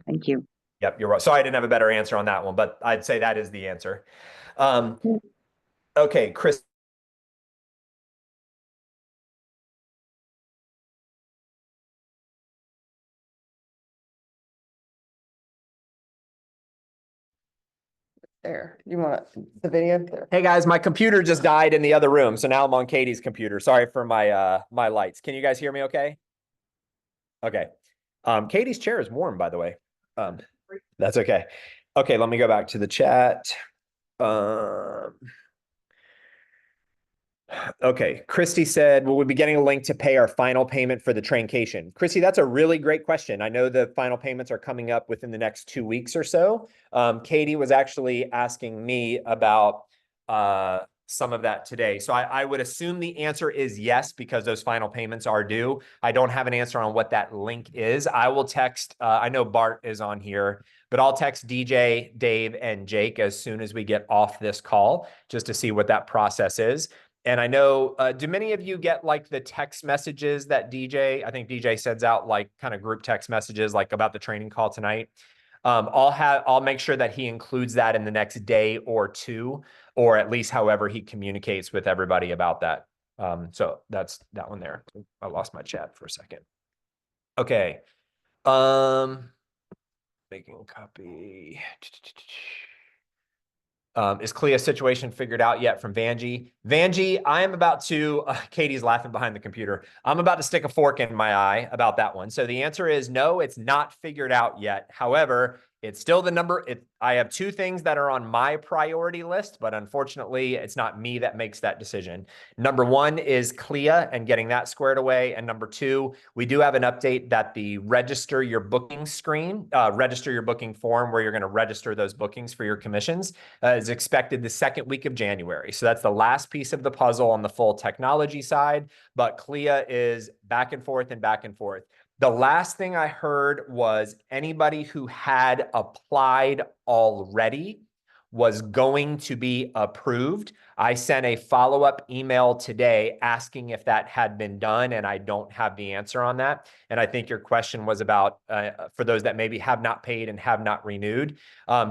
Thank you. Yep, you're right. Sorry, I didn't have a better answer on that one, but I'd say that is the answer. Okay, Chris. There, you want the video there? Hey guys, my computer just died in the other room, so now I'm on Katie's computer. Sorry for my lights. Can you guys hear me okay? Okay. Katie's chair is warm, by the way. That's okay. Okay, let me go back to the chat. Okay, Christy said, will we be getting a link to pay our final payment for the traincation? Christy, that's a really great question. I know the final payments are coming up within the next 2 weeks or so. Katie was actually asking me about some of that today. So I would assume the answer is yes, because those final payments are due. I don't have an answer on what that link is. I will text, I know Bart is on here, but I'll text DJ, Dave, and Jake as soon as we get off this call, just to see what that process is. And I know, do many of you get like the text messages that I think DJ sends out, like kind of group text messages, like about the training call tonight? I'll make sure that he includes that in the next day or two, or at least however he communicates with everybody about that. So that's that one there. I lost my chat for a second. Okay. Making a copy. Is Clea's situation figured out yet from Vanjie? Vanjie, I am about to, Katie's laughing behind the computer. I'm about to stick a fork in my eye about that one. So the answer is no, it's not figured out yet. However, It's still the number. I have two things that are on my priority list, but unfortunately, it's not me that makes that decision. Number one is CLIA and getting that squared away. And number two, we do have an update that the register your booking screen, register your booking form where you're going to register those bookings for your commissions is expected the second week of January. So that's the last piece of the puzzle on the full technology side, but CLIA is back and forth and back and forth. The last thing I heard was anybody who had applied already was going to be approved. I sent a follow-up email today asking if that had been done, and I don't have the answer on that. And I think your question was about, for those that maybe have not paid and have not renewed.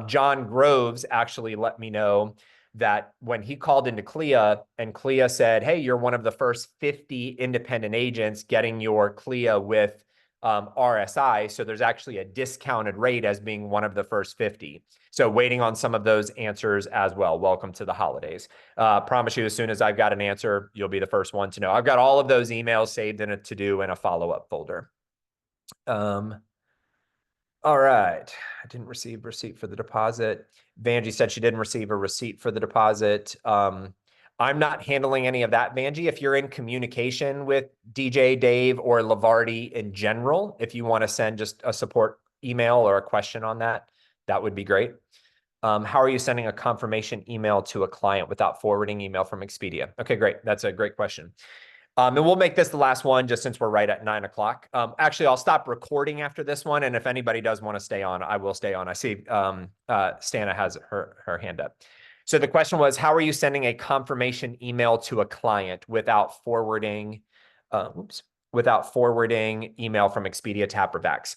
John Groves actually let me know that when he called into CLIA and CLIA said, hey, you're one of the first 50 independent agents getting your CLIA with RSI. So there's actually a discounted rate as being one of the first 50. So waiting on some of those answers as well. Welcome to the holidays. Promise you, as soon as I've got an answer, you'll be the first one to know. I've got all of those emails saved in a to-do and a follow-up folder. All right. I didn't receive receipt for the deposit. Vanjie said she didn't receive a receipt for the deposit. I'm not handling any of that, Vanjie. If you're in communication with DJ, Dave, or Lavardi in general, if you want to send just a support email or a question on that, that would be great. How are you sending a confirmation email to a client without forwarding email from Expedia? Okay, great. That's a great question. And we'll make this the last one just since we're right at 9 o'clock. Actually, I'll stop recording after this one. And if anybody does want to stay on, I will stay on. I see Stana has her hand up. So the question was, how are you sending a confirmation email to a client without forwarding, without forwarding email from Expedia Tapperbacks?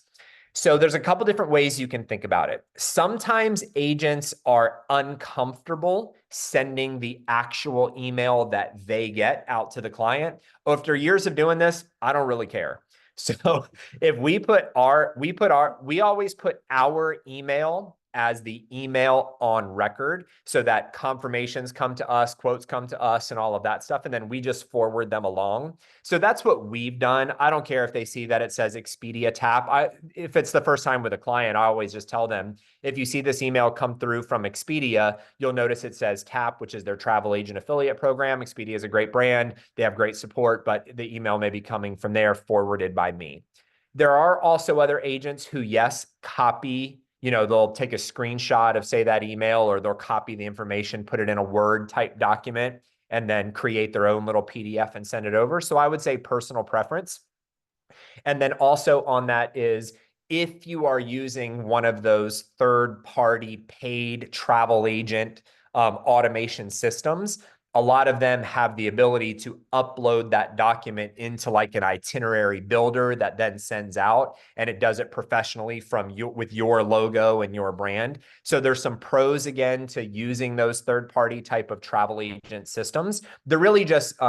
So there's a couple different ways you can think about it. Sometimes agents are uncomfortable sending the actual email that they get out to the client. After years of doing this, I don't really care. So if we always put our email as the email on record so that confirmations come to us, quotes come to us, and all of that stuff. And then we just forward them along. So that's what we've done. I don't care if they see that it says Expedia Tap. If it's the first time with a client, I always just tell them, if you see this email come through from Expedia, you'll notice it says TAP, which is their travel agent affiliate program. Expedia is a great brand. They have great support, but the email may be coming from there, forwarded by me. There are also other agents who, yes, copy, they'll take a screenshot of, say, that email, or they'll copy the information, put it in a Word type document, and then create their own little PDF and send it over. So I would say personal preference. And then also on that is, if you are using one of those third-party paid travel agent automation systems, a lot of them have the ability to upload that document into like an itinerary builder that then sends out, and it does it professionally with your logo and your brand. So there's some pros again to using those third-party type of travel agent systems. They're really just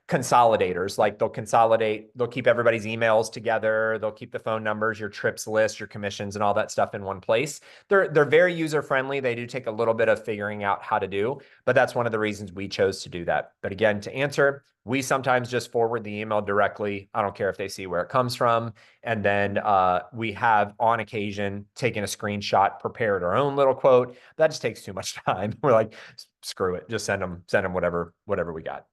consolidators. Like they'll keep everybody's emails together. They'll keep the phone numbers, your trips list, your commissions, and all that stuff in one place. They're very user-friendly. They do take a little bit of figuring out how to do, but that's one of the reasons we chose to do that. But again, to answer, we sometimes just forward the email directly. I don't care if they see where it comes from. And then we have on occasion taken a screenshot, prepared our own little quote. That just takes too much time. We're like, screw it. Just send them whatever we got.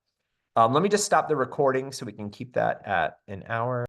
Let me just stop the recording so we can keep that at an hour.